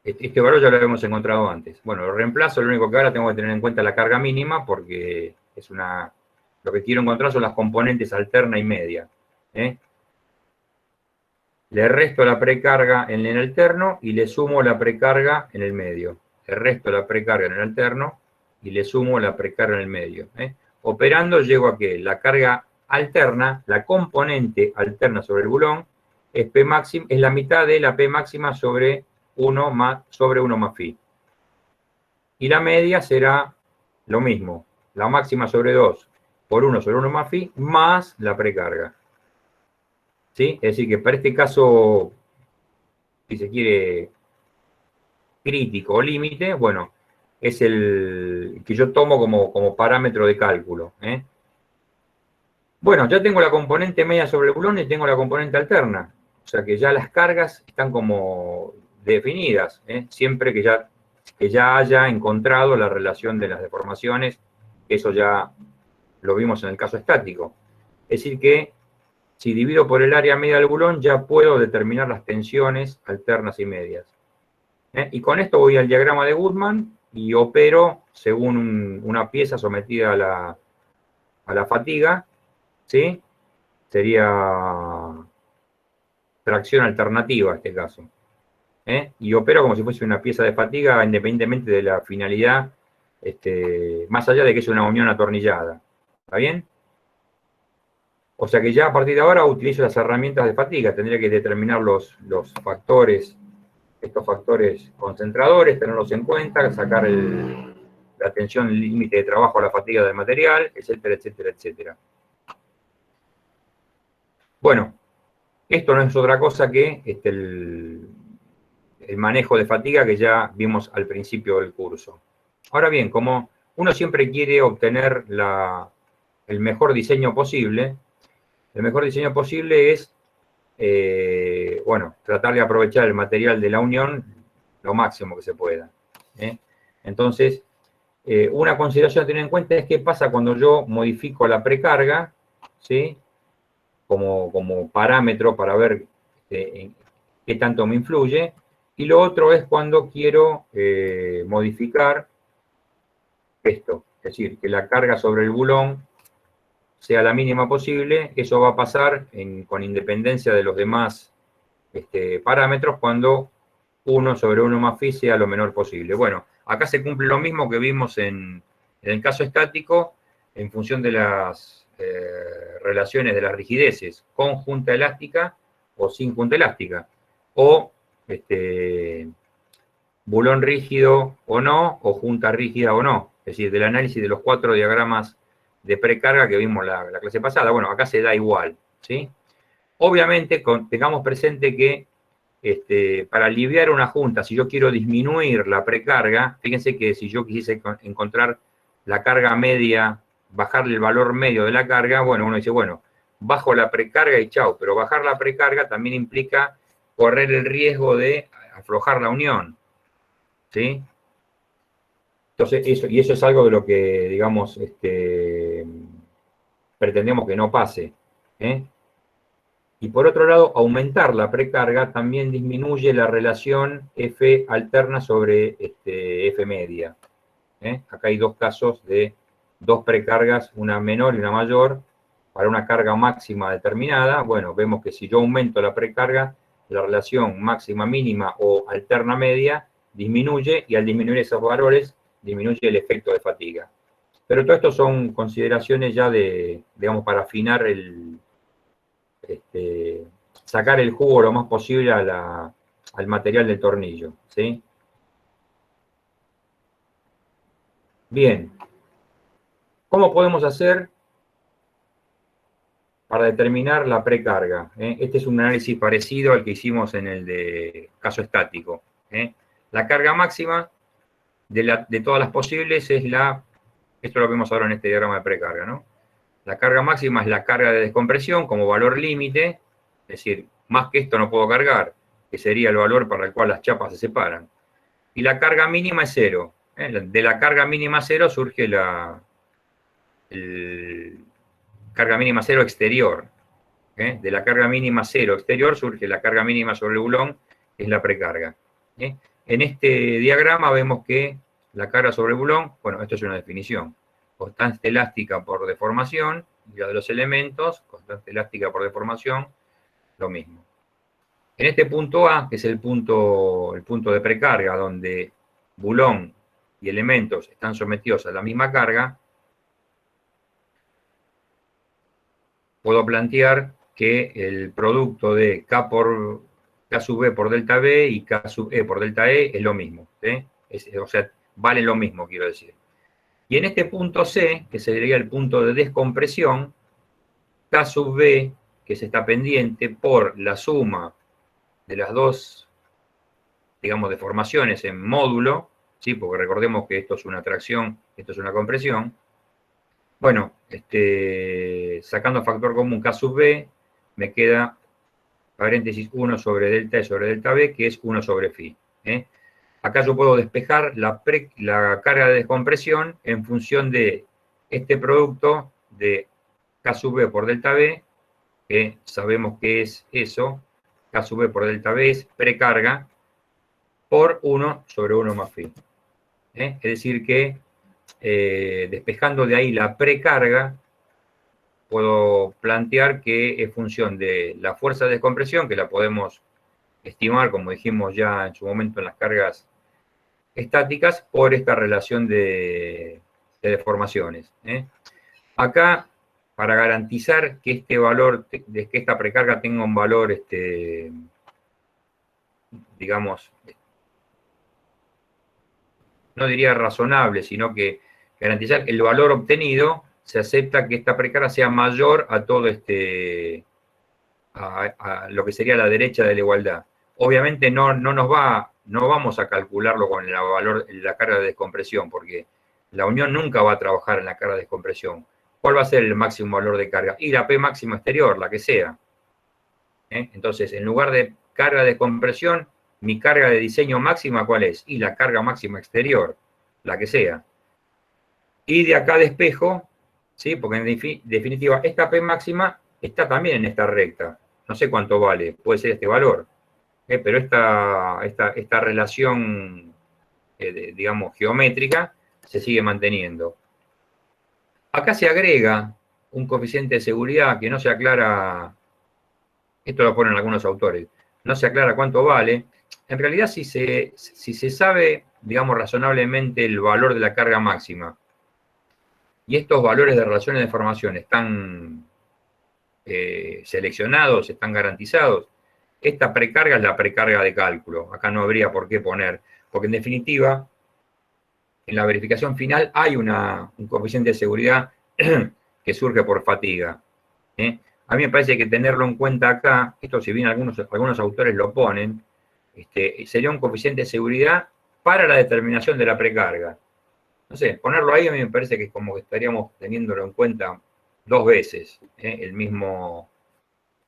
Este valor ya lo habíamos encontrado antes. Bueno, lo reemplazo, lo único que ahora tengo que tener en cuenta es la carga mínima, porque es lo que quiero encontrar son las componentes alterna y media, ¿eh? Le resto la precarga en el alterno y le sumo la precarga en el medio. Le resto la precarga en el alterno y le sumo la precarga en el medio, ¿eh? Operando llego a que la carga alterna, la componente alterna sobre el bulón, es la mitad de la P máxima sobre 1 más phi. Y la media será lo mismo, la máxima sobre 2 por 1 sobre 1 más phi más la precarga. ¿Sí? Es decir, que para este caso, si se quiere, crítico o límite, bueno, es el que yo tomo como parámetro de cálculo, ¿eh? Bueno, ya tengo la componente media sobre el bulón y tengo la componente alterna. O sea que ya las cargas están como definidas, ¿eh? Siempre que ya haya encontrado la relación de las deformaciones, eso ya lo vimos en el caso estático. Es decir que si divido por el área media del bulón, ya puedo determinar las tensiones alternas y medias. Y con esto voy al diagrama de Goodman y opero según una pieza sometida a la fatiga, ¿sí? Sería tracción alternativa en este caso. Y opero como si fuese una pieza de fatiga independientemente de la finalidad, más allá de que es una unión atornillada. ¿Está bien? O sea que ya a partir de ahora utilizo las herramientas de fatiga. Tendría que determinar los factores, estos factores concentradores, tenerlos en cuenta, sacar la tensión límite de trabajo a la fatiga del material, etcétera, etcétera, etcétera. Bueno, esto no es otra cosa que el manejo de fatiga que ya vimos al principio del curso. Ahora bien, como uno siempre quiere obtener el mejor diseño posible, el mejor diseño posible es, bueno, tratar de aprovechar el material de la unión lo máximo que se pueda, ¿eh? Entonces, una consideración a tener en cuenta es qué pasa cuando yo modifico la precarga, ¿sí? Como parámetro para ver qué tanto me influye. Y lo otro es cuando quiero modificar esto, es decir, que la carga sobre el bulón sea la mínima posible. Eso va a pasar con independencia de los demás parámetros cuando 1 sobre 1 más phi sea lo menor posible. Bueno, acá se cumple lo mismo que vimos en el caso estático en función de las relaciones de las rigideces, con junta elástica o sin junta elástica, o bulón rígido o no, o junta rígida o no. Es decir, del análisis de los 4 diagramas de precarga que vimos la clase pasada. Bueno, acá se da igual, ¿sí? Obviamente, tengamos presente que para aliviar una junta, si yo quiero disminuir la precarga, fíjense que si yo quisiese encontrar la carga media, bajarle el valor medio de la carga, bueno, uno dice, bueno, bajo la precarga y chau, pero bajar la precarga también implica correr el riesgo de aflojar la unión, ¿sí? Entonces, eso es algo de lo que, digamos, pretendemos que no pase, ¿eh? Y por otro lado, aumentar la precarga también disminuye la relación F alterna sobre F media, ¿eh? Acá hay dos casos de dos precargas, una menor y una mayor, para una carga máxima determinada. Bueno, vemos que si yo aumento la precarga, la relación máxima-mínima o alterna-media disminuye, y al disminuir esos valores, disminuye el efecto de fatiga. Pero todo esto son consideraciones ya digamos, para afinar sacar el jugo lo más posible al material del tornillo, ¿sí? Bien. ¿Cómo podemos hacer para determinar la precarga? Este es un análisis parecido al que hicimos en el de caso estático. La carga máxima de todas las posibles es esto lo vemos ahora en este diagrama de precarga, ¿no? La carga máxima es la carga de descompresión como valor límite, es decir, más que esto no puedo cargar, que sería el valor para el cual las chapas se separan. y la carga mínima es 0. De la carga mínima 0 surge la carga mínima 0 exterior. De la carga mínima 0 exterior surge la carga mínima sobre el bulón, que es la precarga. En este diagrama vemos que la carga sobre el bulón, bueno, esto es una definición, constante elástica por deformación, y la de los elementos, constante elástica por deformación, lo mismo. En este punto A, que es el punto de precarga, donde bulón y elementos están sometidos a la misma carga, puedo plantear que el producto de K sub B por delta B y K sub E por delta E es lo mismo. O sea, vale lo mismo, quiero decir. Y en este punto C, que sería el punto de descompresión, K sub B, que se está pendiente por la suma de las dos, digamos, deformaciones en módulo, ¿sí? Porque recordemos que esto es una tracción, esto es una compresión. Bueno, sacando factor común K sub B, me queda, paréntesis, 1 sobre delta E sobre delta B, que es 1 sobre phi. Acá yo puedo despejar la carga de descompresión en función de este producto de K sub B por delta B, que sabemos que es eso, K sub B por delta B es precarga, por 1 sobre 1 más phi. Es decir que, despejando de ahí la precarga, puedo plantear que es función de la fuerza de descompresión, que la podemos estimar, como dijimos ya en su momento en las cargas estáticas, por esta relación de deformaciones. Acá, para garantizar que este valor, que esta precarga tenga un valor, digamos, no diría razonable, sino que garantizar el valor obtenido, se acepta que esta precarga sea mayor a todo a lo que sería la derecha de la igualdad. Obviamente no vamos a calcularlo con la carga de descompresión, porque la unión nunca va a trabajar en la carga de descompresión. ¿Cuál va a ser el máximo valor de carga? Y la P máxima exterior, la que sea. Entonces, en lugar de carga de descompresión, mi carga de diseño máxima, ¿cuál es? Y la carga máxima exterior, la que sea. Y de acá despejo, ¿sí? Porque en definitiva, esta P máxima está también en esta recta. No sé cuánto vale, puede ser este valor. Pero esta relación, digamos, geométrica, se sigue manteniendo. Acá se agrega un coeficiente de seguridad que no se aclara, esto lo ponen algunos autores, no se aclara cuánto vale. En realidad, si se sabe, digamos, razonablemente el valor de la carga máxima, y estos valores de relaciones de deformación están seleccionados, están garantizados, esta precarga es la precarga de cálculo. Acá no habría por qué poner, porque en definitiva, en la verificación final hay un coeficiente de seguridad que surge por fatiga. A mí me parece que tenerlo en cuenta acá, esto si bien algunos autores lo ponen, sería un coeficiente de seguridad para la determinación de la precarga. No sé, ponerlo ahí a mí me parece que es como que estaríamos teniéndolo en cuenta dos veces,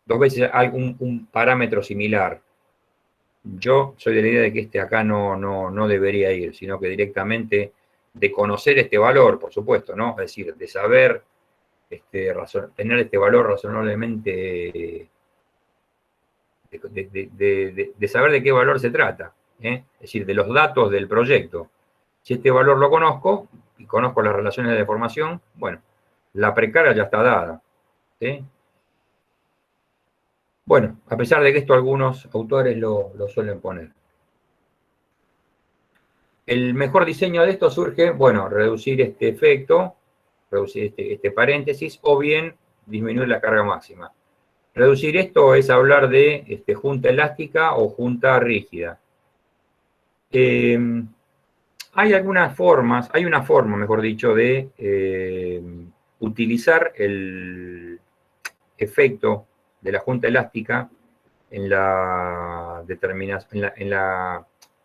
dos veces hay un parámetro similar. Yo soy de la idea de que acá no debería ir, sino que directamente de conocer este valor, por supuesto, ¿no? Es decir, de saber, tener este valor razonablemente, de saber de qué valor se trata, es decir, de los datos del proyecto. Si este valor lo conozco, y conozco las relaciones de deformación, bueno, la precarga ya está dada. ¿Sí? Bueno, a pesar de que esto algunos autores lo suelen poner. El mejor diseño de esto surge, bueno, reducir este efecto, reducir este paréntesis, o bien disminuir la carga máxima. Reducir esto es hablar de junta elástica o junta rígida. Hay algunas formas, hay una forma, mejor dicho, de utilizar el efecto de la junta elástica en la determinación,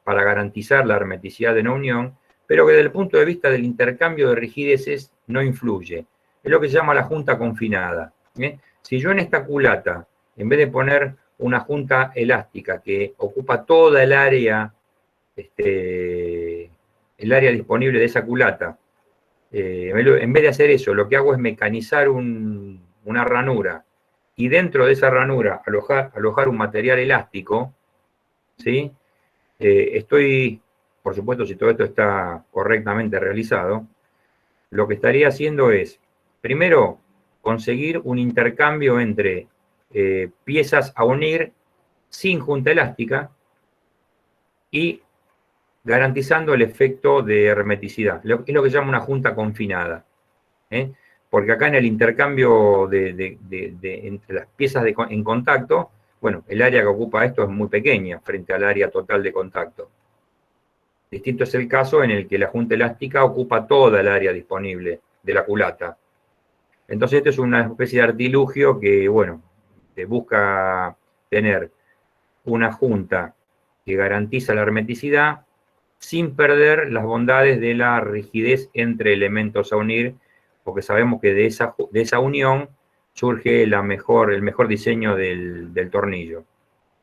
para garantizar la hermeticidad de no unión, pero que desde el punto de vista del intercambio de rigideces no influye. Es lo que se llama la junta confinada. Si yo en esta culata, en vez de poner una junta elástica que ocupa toda el área el área disponible de esa culata. En vez de hacer eso, lo que hago es mecanizar una ranura y dentro de esa ranura alojar un material elástico, ¿sí? Estoy, por supuesto, si todo esto está correctamente realizado, lo que estaría haciendo es, primero, conseguir un intercambio entre piezas a unir sin junta elástica y garantizando el efecto de hermeticidad. Es lo que se llama una junta confinada. Porque acá en el intercambio entre las piezas en contacto, bueno, el área que ocupa esto es muy pequeña frente al área total de contacto. Distinto es el caso en el que la junta elástica ocupa toda el área disponible de la culata. Entonces esto es una especie de artilugio que, bueno, busca tener una junta que garantiza la hermeticidad sin perder las bondades de la rigidez entre elementos a unir, porque sabemos que de esa unión surge el mejor diseño del tornillo.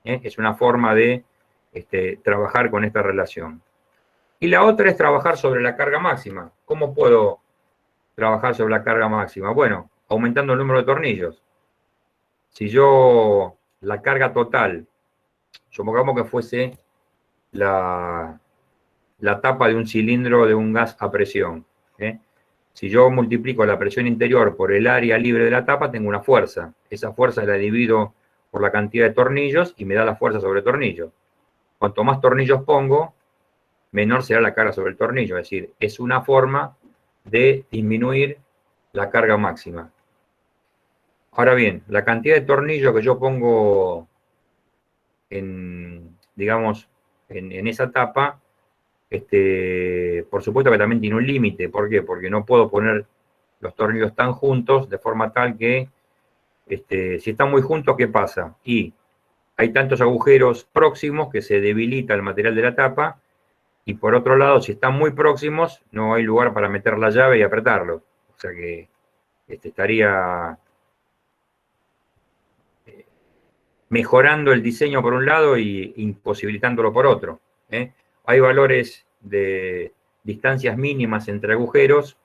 Es una forma de trabajar con esta relación. Y la otra es trabajar sobre la carga máxima. ¿Cómo puedo trabajar sobre la carga máxima? Bueno, aumentando el número de tornillos. Si yo la carga total, supongamos que fuese la tapa de un cilindro de un gas a presión. Si yo multiplico la presión interior por el área libre de la tapa, tengo una fuerza. Esa fuerza la divido por la cantidad de tornillos y me da la fuerza sobre tornillo. Cuanto más tornillos pongo, menor será la carga sobre el tornillo. Es decir, es una forma de disminuir la carga máxima. Ahora bien, la cantidad de tornillos que yo pongo digamos, en esa tapa, por supuesto que también tiene un límite. ¿Por qué? Porque no puedo poner los tornillos tan juntos de forma tal que, si están muy juntos, ¿qué pasa? Y hay tantos agujeros próximos que se debilita el material de la tapa, y por otro lado, si están muy próximos, no hay lugar para meter la llave y apretarlo. O sea que estaría mejorando el diseño por un lado y imposibilitándolo por otro. Hay valores de distancias mínimas entre agujeros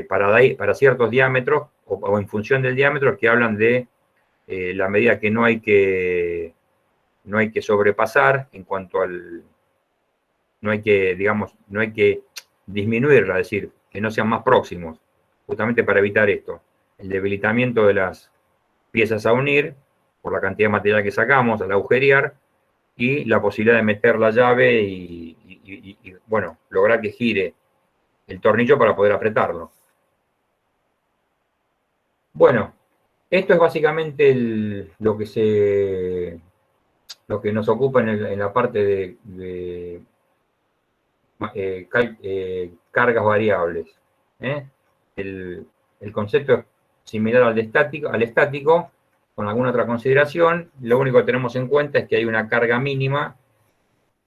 para ciertos diámetros o en función del diámetro que hablan de la medida que no hay que sobrepasar en cuanto al... No hay que disminuirla, es decir, que no sean más próximos, justamente para evitar esto, el debilitamiento de las piezas a unir por la cantidad de material que sacamos al agujerear y la posibilidad de meter la llave y bueno, lograr que gire el tornillo para poder apretarlo. Bueno, esto es básicamente lo que nos ocupa en la parte de cargas variables. El concepto es similar al estático, con alguna otra consideración. Lo único que tenemos en cuenta es que hay una carga mínima,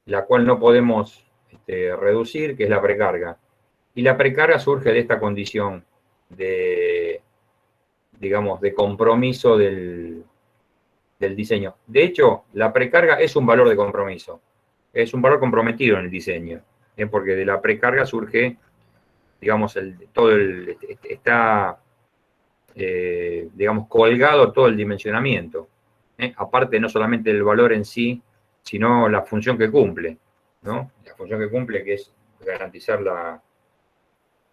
la cual no podemos reducir, que es la precarga. Y la precarga surge de esta condición de compromiso del diseño. De hecho, la precarga es un valor de compromiso. Es un valor comprometido en el diseño. Porque de la precarga surge, digamos, está colgado todo el dimensionamiento. Aparte no solamente el valor en sí, sino la función que cumple, ¿no? La función que cumple, que es garantizar la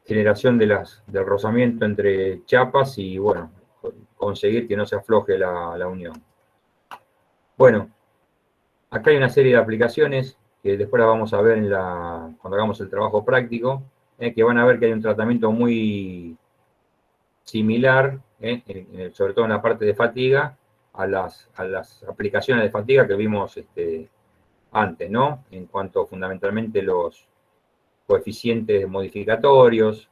generación del rozamiento entre chapas y, bueno, conseguir que no se afloje la unión. Bueno, acá hay una serie de aplicaciones que después las vamos a ver cuando hagamos el trabajo práctico, que van a ver que hay un tratamiento muy similar, sobre todo en la parte de fatiga, a las aplicaciones de fatiga que vimos antes, ¿no? En cuanto fundamentalmente los coeficientes modificatorios,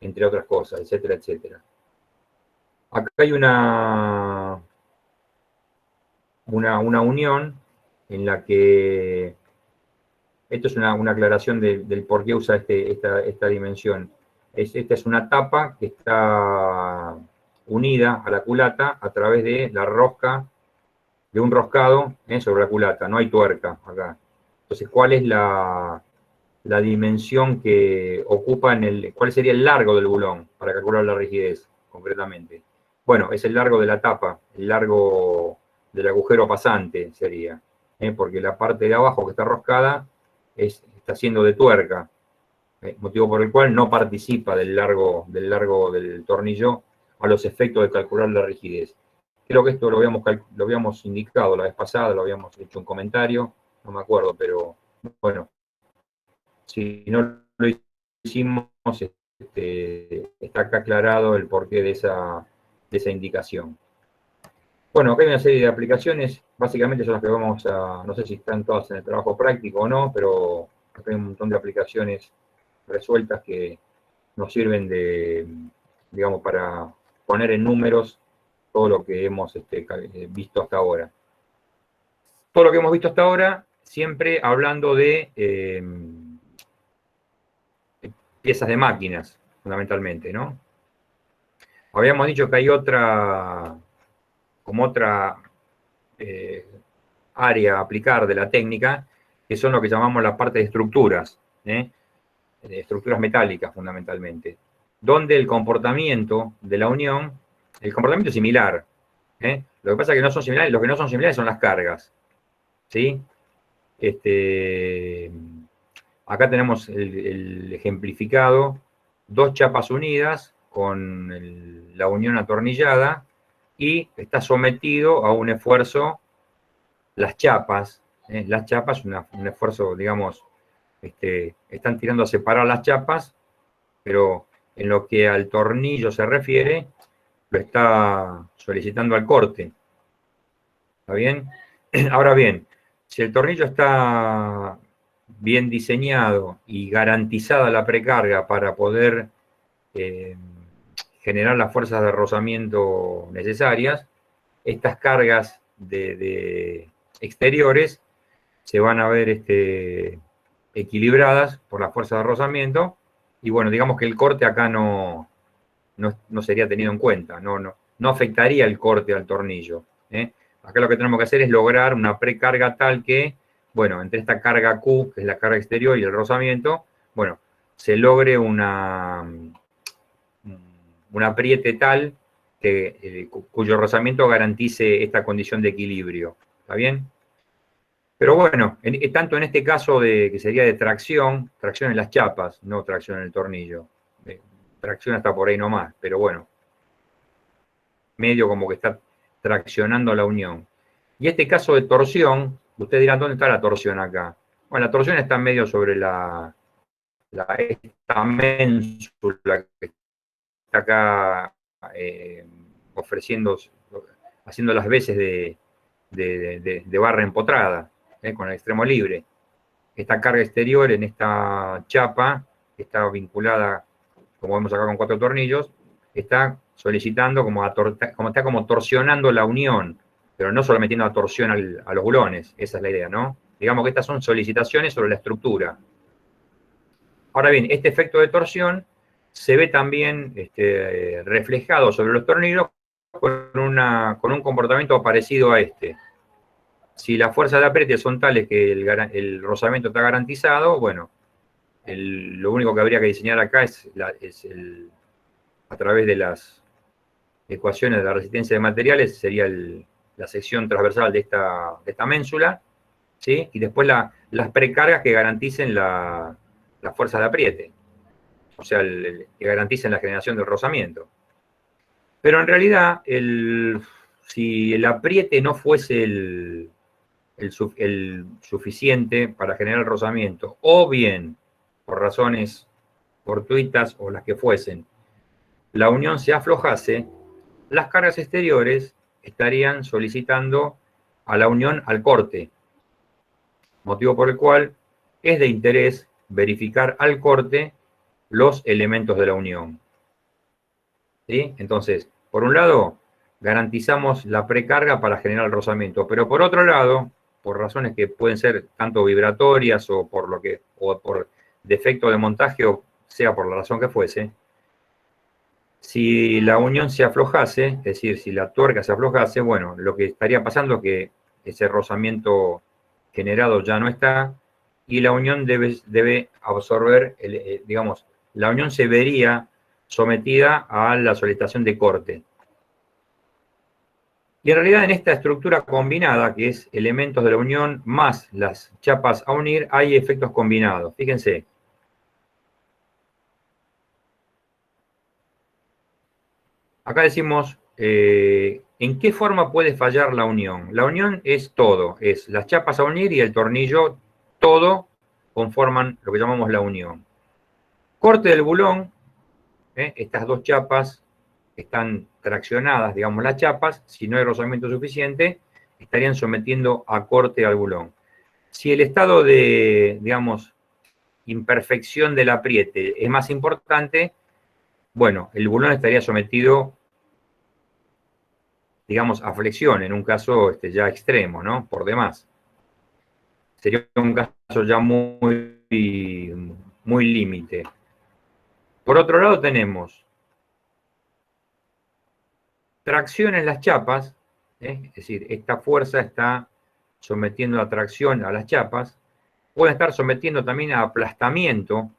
entre otras cosas, etcétera, etcétera. Acá hay una unión en la que, esto es una aclaración del por qué usa esta dimensión. Esta es una tapa que está unida a la culata a través de la rosca, de un roscado sobre la culata, no hay tuerca acá. Entonces, ¿cuál es la dimensión que ocupa cuál sería el largo del bulón para calcular la rigidez, concretamente? Bueno, es el largo de la tapa, el largo del agujero pasante sería, porque la parte de abajo que está roscada está siendo de tuerca, motivo por el cual no participa del largo del tornillo a los efectos de calcular la rigidez. Creo que esto lo habíamos indicado la vez pasada, lo habíamos hecho un comentario, no me acuerdo, pero bueno, si no lo hicimos, está acá aclarado el porqué de esa indicación. Bueno, acá hay una serie de aplicaciones, básicamente son las que vamos a, no sé si están todas en el trabajo práctico o no, pero acá hay un montón de aplicaciones resueltas que nos sirven de, digamos, para poner en números todo lo que hemos visto hasta ahora. Todo lo que hemos visto hasta ahora, siempre hablando de piezas de máquinas, fundamentalmente, ¿no? Habíamos dicho que hay otra área a aplicar de la técnica, que son lo que llamamos la parte de estructuras, de estructuras metálicas, fundamentalmente, donde el comportamiento de la unión, el comportamiento es similar. Lo que pasa es que no son similares, lo que no son similares son las cargas, ¿sí? Acá tenemos el ejemplificado, dos chapas unidas con la unión atornillada y está sometido a un esfuerzo, las chapas, un esfuerzo, digamos, están tirando a separar las chapas, pero en lo que al tornillo se refiere, lo está solicitando al corte. ¿Está bien? Ahora bien, si el tornillo está bien diseñado y garantizada la precarga para poder generar las fuerzas de rozamiento necesarias, estas cargas de exteriores se van a ver equilibradas por las fuerzas de rozamiento, y bueno, digamos que el corte acá no sería tenido en cuenta, no afectaría el corte al tornillo. Acá lo que tenemos que hacer es lograr una precarga tal que, bueno, entre esta carga Q, que es la carga exterior, y el rozamiento, bueno, se logre un apriete tal cuyo rozamiento garantice esta condición de equilibrio. ¿Está bien? Pero bueno, tanto en este caso que sería de tracción en las chapas, no tracción en el tornillo. Tracción hasta por ahí nomás, pero bueno, medio como que está traccionando la unión. Y este caso de torsión, ustedes dirán, ¿dónde está la torsión acá? Bueno, la torsión está medio sobre esta ménsula que está acá haciendo las veces de barra empotrada, con el extremo libre. Esta carga exterior en esta chapa, que está vinculada, como vemos acá con 4 tornillos, está solicitando está como torsionando la unión, pero no solo metiendo la torsión a los bulones, esa es la idea, ¿no? Digamos que estas son solicitaciones sobre la estructura. Ahora bien, este efecto de torsión se ve también reflejado sobre los tornillos con un comportamiento parecido a este. Si las fuerzas de apriete son tales que el rozamiento está garantizado, bueno, lo único que habría que diseñar acá es a través de las ecuaciones de la resistencia de materiales, sería la sección transversal de esta ménsula, ¿sí? Y después las precargas que garanticen la fuerza de apriete, o sea, que garanticen la generación del rozamiento. Pero en realidad, si el apriete no fuese el suficiente para generar el rozamiento, o bien, por razones fortuitas o las que fuesen, la unión se aflojase, las cargas exteriores estarían solicitando a la unión al corte, motivo por el cual es de interés verificar al corte los elementos de la unión. ¿Sí? Entonces, por un lado, garantizamos la precarga para generar el rozamiento, pero por otro lado, por razones que pueden ser tanto vibratorias o por defecto de montaje, o sea por la razón que fuese, si la unión se aflojase, es decir, si la tuerca se aflojase, bueno, lo que estaría pasando es que ese rozamiento generado ya no está, y la unión debe absorber, digamos, la unión se vería sometida a la solicitación de corte. Y en realidad en esta estructura combinada, que es elementos de la unión más las chapas a unir, hay efectos combinados. Fíjense. Acá decimos, ¿en qué forma puede fallar la unión? La unión es todo, es las chapas a unir y el tornillo, todo conforman lo que llamamos la unión. Corte del bulón, estas dos chapas están traccionadas, digamos, las chapas, si no hay rozamiento suficiente, estarían sometiendo a corte al bulón. Si el estado de, digamos, imperfección del apriete es más importante, bueno, el bulón estaría sometido, digamos, a flexión, en un caso ya extremo, ¿no? Por demás. Sería un caso ya muy límite. Por otro lado tenemos tracción en las chapas, es decir, esta fuerza está sometiendo a tracción a las chapas, puede estar sometiendo también a aplastamiento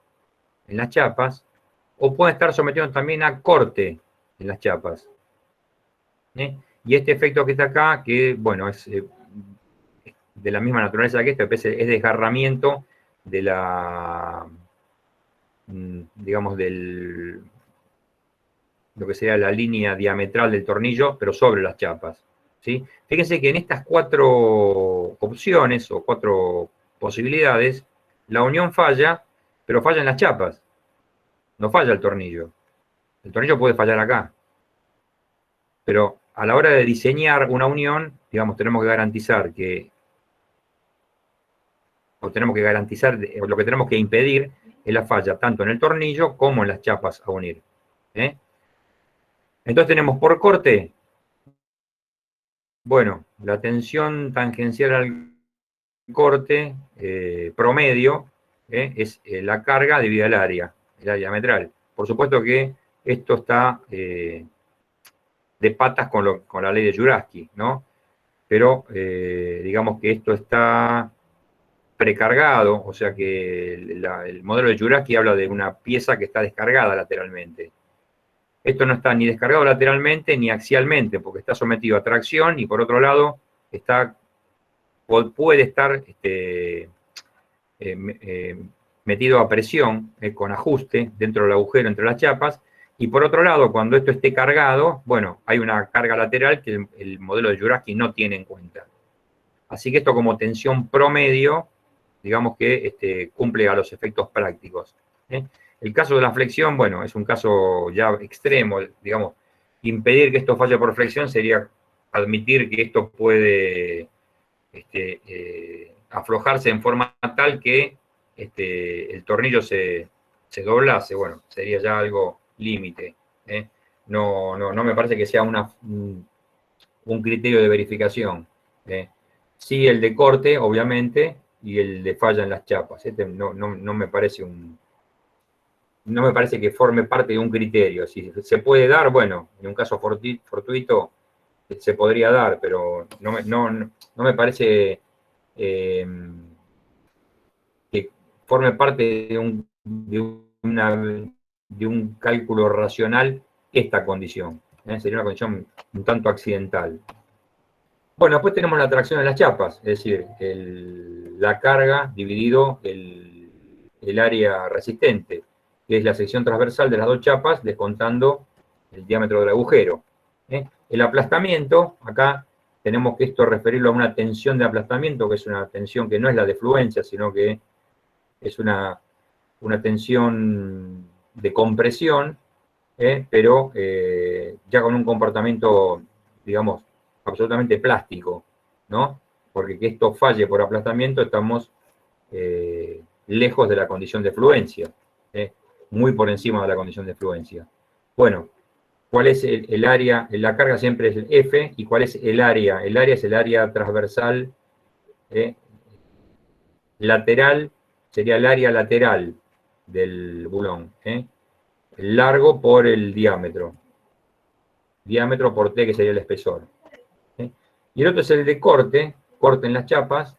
en las chapas, o puede estar sometiendo también a corte en las chapas. Y este efecto que está acá, que bueno, es de la misma naturaleza que esto, es desgarramiento de la, digamos, lo que sería la línea diametral del tornillo, pero sobre las chapas. ¿Sí? Fíjense que en estas 4 opciones o 4 posibilidades, la unión falla, pero falla en las chapas. No falla el tornillo. El tornillo puede fallar acá. Pero a la hora de diseñar una unión, digamos, tenemos que garantizar que, o lo que tenemos que impedir es la falla tanto en el tornillo como en las chapas a unir. Entonces tenemos por corte, bueno, la tensión tangencial al corte promedio es la carga dividida el área diametral. Por supuesto que esto está de patas con la ley de Jurafsky, ¿no? Pero digamos que esto está precargado, o sea que el modelo de Jurafsky habla de una pieza que está descargada lateralmente. Esto no está ni descargado lateralmente ni axialmente, porque está sometido a tracción y por otro lado puede estar metido a presión con ajuste dentro del agujero entre las chapas. Y por otro lado, cuando esto esté cargado, bueno, hay una carga lateral que el modelo de Jurafsky no tiene en cuenta. Así que esto como tensión promedio, digamos que cumple a los efectos prácticos. El caso de la flexión, bueno, es un caso ya extremo, digamos, impedir que esto falle por flexión sería admitir que esto puede aflojarse en forma tal que el tornillo se doblase, bueno, sería ya algo límite. No me parece que sea un criterio de verificación. Sí, el de corte, obviamente, y el de falla en las chapas. No me parece no me parece que forme parte de un criterio. Si se puede dar, bueno, en un caso fortuito se podría dar, pero no me parece que forme parte de un cálculo racional esta condición. Sería una condición un tanto accidental. Bueno, después tenemos la tracción en las chapas, es decir, la carga dividido el área resistente, que es la sección transversal de las dos chapas, descontando el diámetro del agujero. El aplastamiento, acá tenemos que esto referirlo a una tensión de aplastamiento, que es una tensión que no es la de fluencia, sino que es una tensión de compresión, pero ya con un comportamiento, digamos, absolutamente plástico, ¿no? Porque que esto falle por aplastamiento estamos lejos de la condición de fluencia, muy por encima de la condición de fluencia. Bueno, ¿cuál es el área? La carga siempre es el F, ¿y cuál es el área? El área es el área transversal lateral, sería el área lateral del bulón, el largo por el diámetro por T, que sería el espesor. Y el otro es el de corte en las chapas,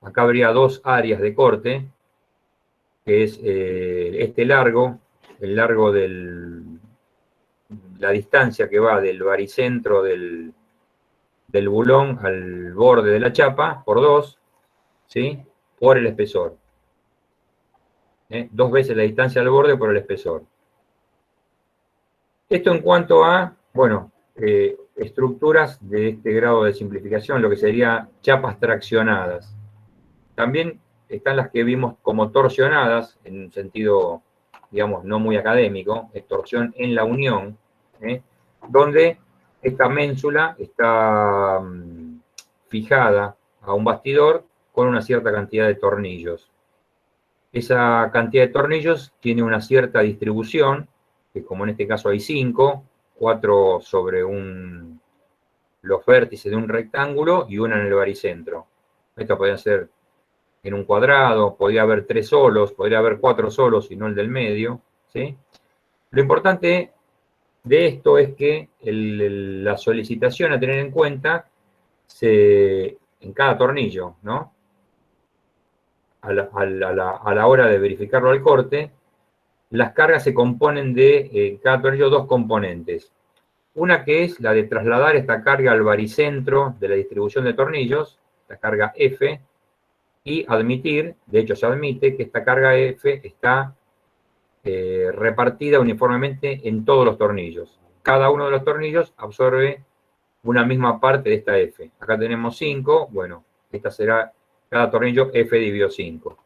acá habría dos áreas de corte, que es este largo, el largo la distancia que va del baricentro del bulón al borde de la chapa, por 2, ¿sí? Por el espesor. 2 veces la distancia al borde por el espesor. Esto en cuanto a, bueno, estructuras de este grado de simplificación, lo que sería chapas traccionadas. También están las que vimos como torsionadas, en un sentido, digamos, no muy académico, torsión en la unión, donde esta ménsula está fijada a un bastidor con una cierta cantidad de tornillos. Esa cantidad de tornillos tiene una cierta distribución, que como en este caso hay 5, 4 sobre los vértices de un rectángulo y una en el baricentro. Estas podrían ser en un cuadrado, podría haber 3 solos, podría haber 4 solos y no el del medio, ¿sí? Lo importante de esto es que la solicitación a tener en cuenta en cada tornillo, ¿no? A la hora de verificarlo al corte, las cargas se componen de cada tornillo 2 componentes. Una que es la de trasladar esta carga al baricentro de la distribución de tornillos, la carga F, y admitir, de hecho se admite, que esta carga F está repartida uniformemente en todos los tornillos. Cada uno de los tornillos absorbe una misma parte de esta F. Acá tenemos 5, bueno, esta será cada tornillo F dividido 5.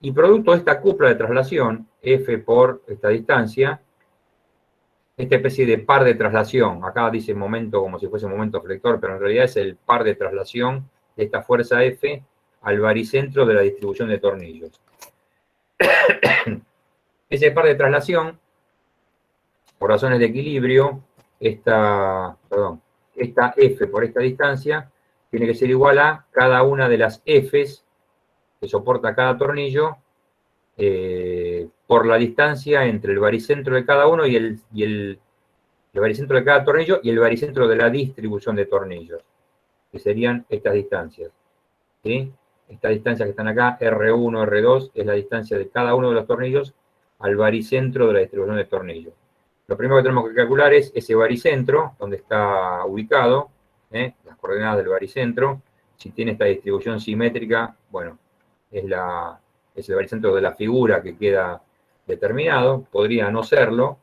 Y producto de esta cupla de traslación, F por esta distancia, esta especie de par de traslación, acá dice momento como si fuese momento flector, pero en realidad es el par de traslación de esta fuerza F al baricentro de la distribución de tornillos. Ese par de traslación, por razones de equilibrio, esta F por esta distancia tiene que ser igual a cada una de las Fs que soporta cada tornillo por la distancia entre el baricentro de cada uno y el baricentro de cada tornillo y el baricentro de la distribución de tornillos, que serían estas distancias, ¿sí? Estas distancias que están acá, R1, R2, es la distancia de cada uno de los tornillos al baricentro de la distribución de tornillos. Lo primero que tenemos que calcular es ese baricentro, donde está ubicado, las coordenadas del baricentro. Si tiene esta distribución simétrica, bueno, es el baricentro de la figura que queda determinado, podría no serlo.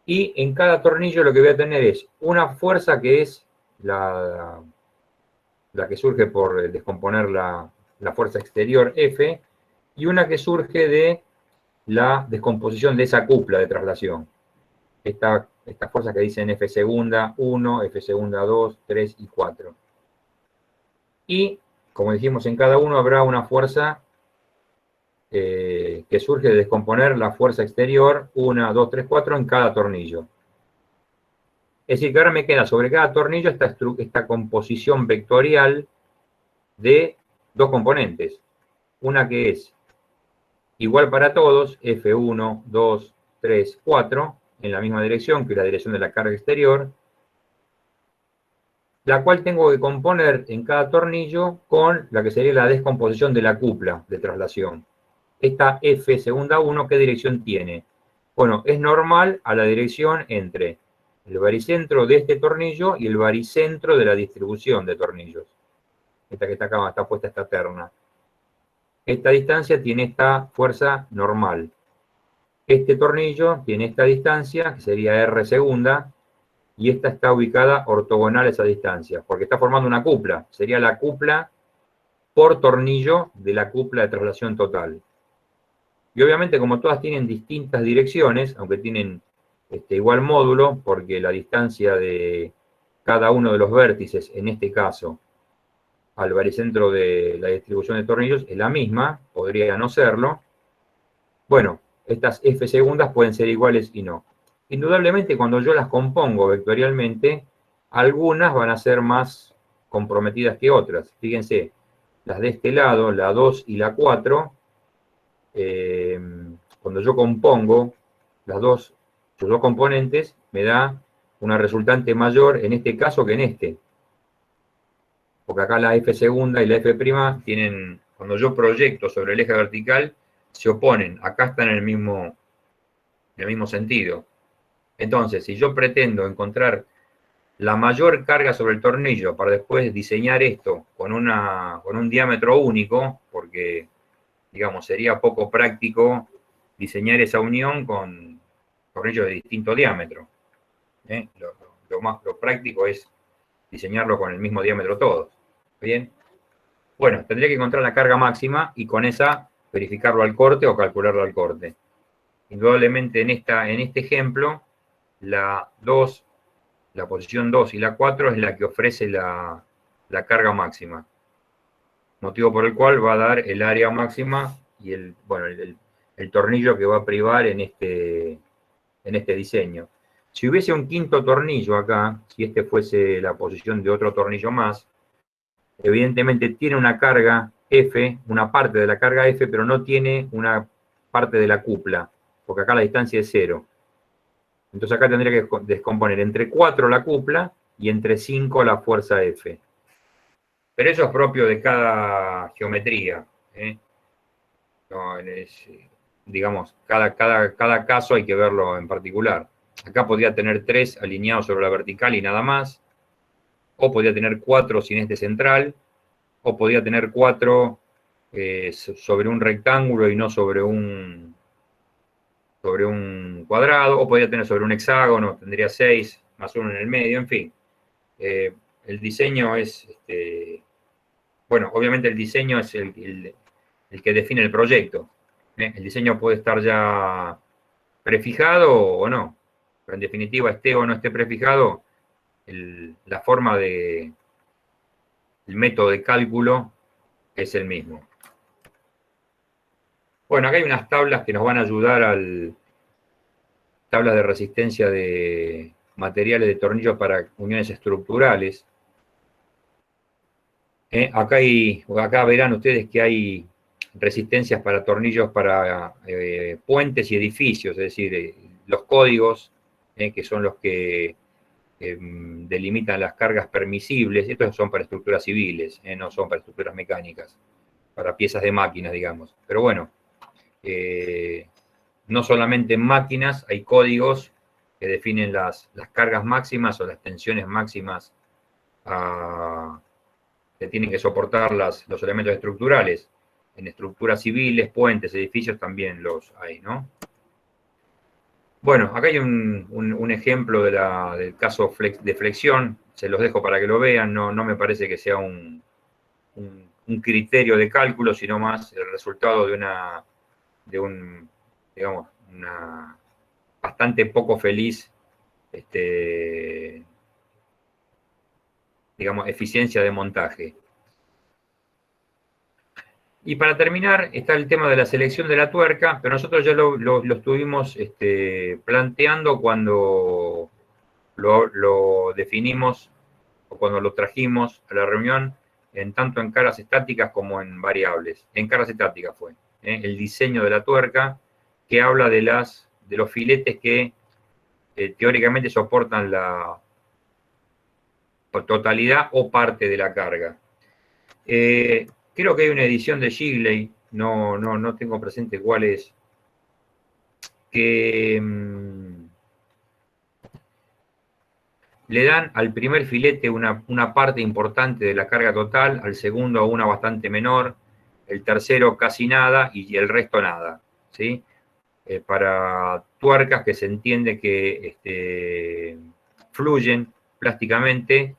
Y en cada tornillo lo que voy a tener es una fuerza que es la que surge por descomponer la fuerza exterior F, y una que surge de la descomposición de esa cupla de traslación. Esta fuerza que dicen F segunda 1, F segunda 2, 3 y 4. Y, como dijimos, en cada uno habrá una fuerza que surge de descomponer la fuerza exterior 1, 2, 3, 4 en cada tornillo. Es decir, que ahora me queda sobre cada tornillo esta composición vectorial de 2 componentes. Una que es igual para todos, F1, 2, 3, 4, en la misma dirección que la dirección de la carga exterior, la cual tengo que componer en cada tornillo con la que sería la descomposición de la cupla de traslación. Esta F segunda 1, ¿qué dirección tiene? Bueno, es normal a la dirección entre el baricentro de este tornillo y el baricentro de la distribución de tornillos. Esta que está acá, está puesta esta terna. Esta distancia tiene esta fuerza normal. Este tornillo tiene esta distancia, que sería R segunda, y esta está ubicada ortogonal a esa distancia, porque está formando una cupla. Sería la cupla por tornillo de la cupla de traslación total. Y obviamente, como todas tienen distintas direcciones, aunque tienen igual módulo, porque la distancia de cada uno de los vértices, en este caso, al baricentro de la distribución de tornillos, es la misma, podría no serlo. Bueno, estas F segundas pueden ser iguales y no. Indudablemente, cuando yo las compongo vectorialmente, algunas van a ser más comprometidas que otras. Fíjense, las de este lado, la 2 y la 4, cuando yo compongo sus dos componentes, me da una resultante mayor en este caso que en este. porque acá la F segunda y la F' tienen, cuando yo proyecto sobre el eje vertical, se oponen, acá están en el mismo sentido. Entonces, si yo pretendo encontrar la mayor carga sobre el tornillo para después diseñar esto con un diámetro único, porque, digamos, sería poco práctico diseñar esa unión con tornillos de distinto diámetro. Lo práctico es diseñarlo con el mismo diámetro todos. ¿Bien? Bueno, tendría que encontrar la carga máxima y con esa verificarlo al corte o calcularlo al corte. Indudablemente en este ejemplo, la posición 2 y la 4 es la que ofrece la carga máxima. Motivo por el cual va a dar el área máxima y el tornillo que va a privar en este diseño. Si hubiese un quinto tornillo acá, si este fuese la posición de otro tornillo más, evidentemente tiene una carga F, una parte de la carga F, pero no tiene una parte de la cupla, porque acá la distancia es 0. Entonces acá tendría que descomponer entre 4 la cupla y entre 5 la fuerza F. Pero eso es propio de cada geometría. No, digamos, cada caso hay que verlo en particular. Acá podría tener 3 alineados sobre la vertical y nada más, o podría tener 4 sin este central, o podría tener 4 sobre un rectángulo y no sobre un cuadrado, o podría tener sobre un hexágono, tendría 6 más 1 en el medio, en fin. El diseño es, bueno, obviamente el diseño es el que define el proyecto. El diseño puede estar ya prefijado o no, pero en definitiva esté o no esté prefijado, la forma el método de cálculo es el mismo. Bueno, acá hay unas tablas que nos van a ayudar tablas de resistencia de materiales de tornillos para uniones estructurales. Acá verán ustedes que hay resistencias para tornillos para puentes y edificios, es decir, los códigos, que son los que delimitan las cargas permisibles. Estos son para estructuras civiles, no son para estructuras mecánicas, para piezas de máquinas, digamos. Pero bueno, no solamente en máquinas, hay códigos que definen las cargas máximas o las tensiones máximas que tienen que soportar los elementos estructurales. En estructuras civiles, puentes, edificios también los hay, ¿no? Bueno, acá hay un ejemplo del caso de flexión, se los dejo para que lo vean, no me parece que sea un criterio de cálculo, sino más el resultado de una bastante poco feliz, digamos, eficiencia de montaje. Y para terminar, está el tema de la selección de la tuerca, pero nosotros ya lo estuvimos planteando cuando lo definimos o cuando lo trajimos a la reunión, tanto en cargas estáticas como en variables. En cargas estáticas fue el diseño de la tuerca, que habla de los filetes que teóricamente soportan la totalidad o parte de la carga. Creo que hay una edición de Shigley, no tengo presente cuál es, que le dan al primer filete una parte importante de la carga total, al segundo una bastante menor, el tercero casi nada y el resto nada, ¿sí? Para tuercas que se entiende que fluyen plásticamente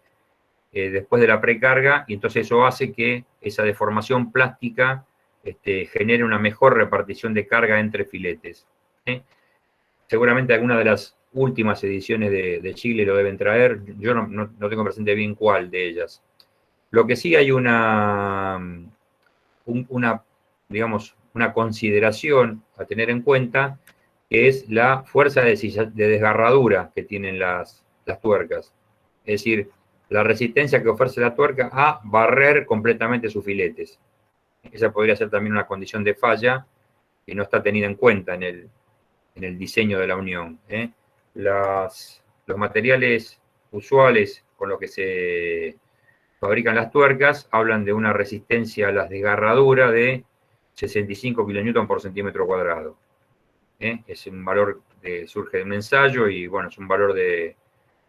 después de la precarga, y entonces eso hace que esa deformación plástica genere una mejor repartición de carga entre filetes. Seguramente alguna de las últimas ediciones de Chile lo deben traer, yo no tengo presente bien cuál de ellas. Lo que sí hay digamos, una consideración a tener en cuenta, que es la fuerza de desgarradura que tienen las tuercas. Es decir, la resistencia que ofrece la tuerca a barrer completamente sus filetes. Esa podría ser también una condición de falla que no está tenida en cuenta en el diseño de la unión. Los materiales usuales con los que fabrican las tuercas, hablan de una resistencia a la desgarradura de 65 kN por centímetro cuadrado. Es un valor que surge de un ensayo y bueno, es un valor de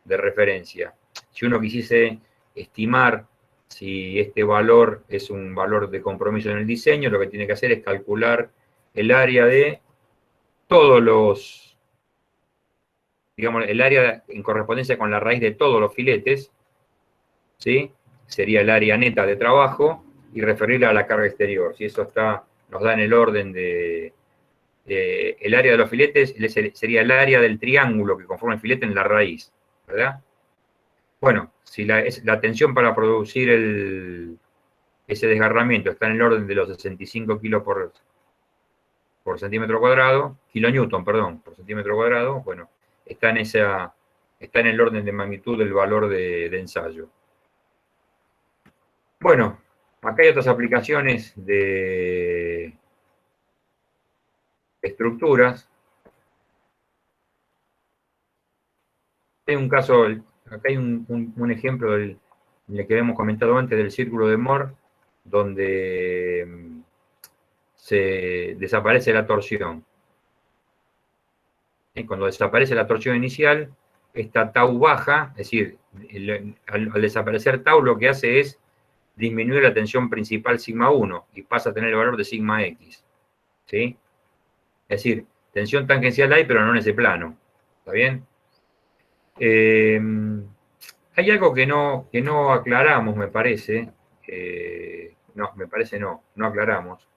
referencia. Si uno quisiese estimar si este valor es un valor de compromiso en el diseño, lo que tiene que hacer es calcular el área de todos los, digamos, el área en correspondencia con la raíz de todos los filetes, ¿sí? Sería el área neta de trabajo y referirla a la carga exterior. Si eso nos da en el orden de el área de los filetes, sería el área del triángulo que conforma el filete en la raíz, ¿verdad? Bueno, si la tensión para producir ese desgarramiento está en el orden de los 65 kilos por centímetro cuadrado, kilonewton, perdón, por centímetro cuadrado, bueno, está en el orden de magnitud del valor de ensayo. Bueno, acá hay otras aplicaciones de estructuras. Hay un caso, acá hay un ejemplo del que habíamos comentado antes del círculo de Moore, donde se desaparece la torsión. Cuando desaparece la torsión inicial, esta tau baja, es decir, al desaparecer tau lo que hace es disminuir la tensión principal sigma 1 y pasa a tener el valor de sigma x. ¿Sí? Es decir, tensión tangencial hay, pero no en ese plano. ¿Está bien? Hay algo que no aclaramos, me parece. No aclaramos.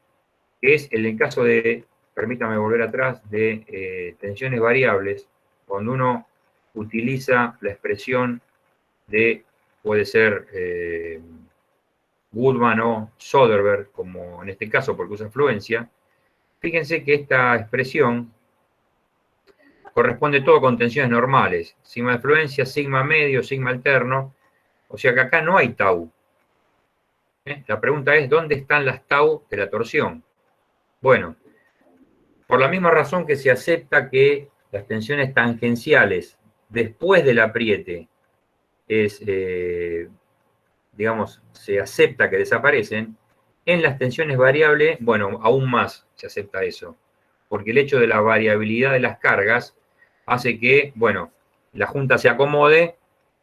Que es el caso de, permítame volver atrás, de tensiones variables, cuando uno utiliza la expresión de, puede ser Goodman o Soderberg, como en este caso porque usa fluencia. Fíjense que esta expresión corresponde todo con tensiones normales, sigma de fluencia, sigma medio, sigma alterno, o sea que acá no hay tau. La pregunta es, ¿dónde están las tau de la torsión? Bueno, por la misma razón que se acepta que las tensiones tangenciales después del apriete digamos, se acepta que desaparecen, en las tensiones variables, bueno, aún más se acepta eso, porque el hecho de la variabilidad de las cargas hace que, bueno, la junta se acomode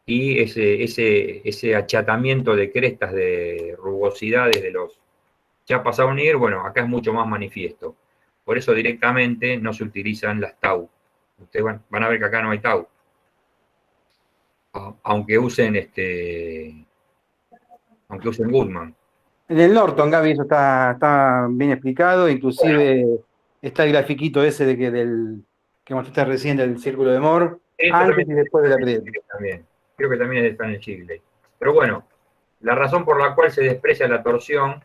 y ese achatamiento de crestas, de rugosidades de los chapas a unir, bueno, acá es mucho más manifiesto. Por eso directamente no se utilizan las tau. Ustedes van a ver que acá no hay tau. Aunque usen Goodman. En el Norton, Gaby, eso está bien explicado, inclusive está el grafiquito ese que mostraste recién del círculo de Moore, antes y después del apriete. Creo que también está en el Shigley. Pero bueno, la razón por la cual se desprecia la torsión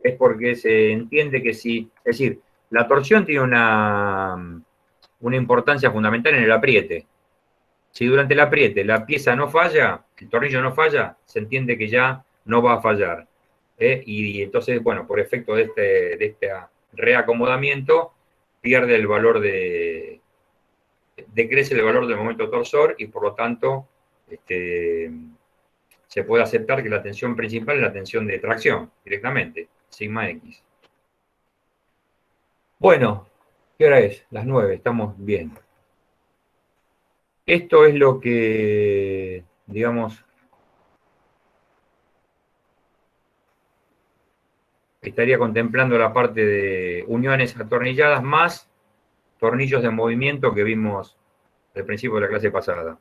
es porque se entiende que es decir, la torsión tiene una importancia fundamental en el apriete. Si durante el apriete la pieza no falla, el tornillo no falla, se entiende que ya no va a fallar. Y entonces, bueno, por efecto de este reacomodamiento, pierde el valor decrece el valor del momento torsor y por lo tanto se puede aceptar que la tensión principal es la tensión de tracción, directamente, sigma x. Bueno, ¿qué hora es? Las 9, estamos bien. Esto es lo que, digamos, estaría contemplando la parte de uniones atornilladas más tornillos de movimiento que vimos al principio de la clase pasada.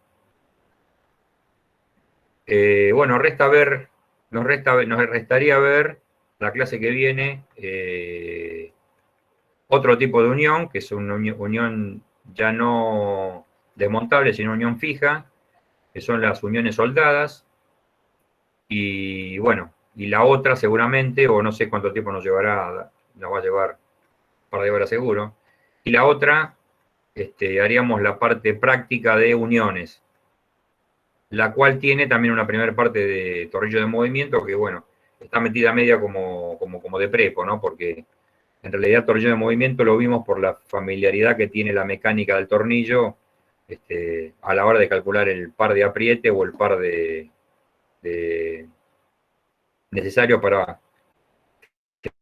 Bueno, nos restaría ver la clase que viene otro tipo de unión, que es una unión ya no desmontable, sino unión fija, que son las uniones soldadas. Y bueno, y la otra seguramente, o no sé cuánto tiempo nos llevará, nos va a llevar un par de horas seguro. Y la otra, haríamos la parte práctica de uniones, la cual tiene también una primera parte de tornillo de movimiento que, bueno, está metida media como de prepo, ¿no? Porque en realidad tornillo de movimiento lo vimos por la familiaridad que tiene la mecánica del tornillo a la hora de calcular el par de apriete o el par de necesario para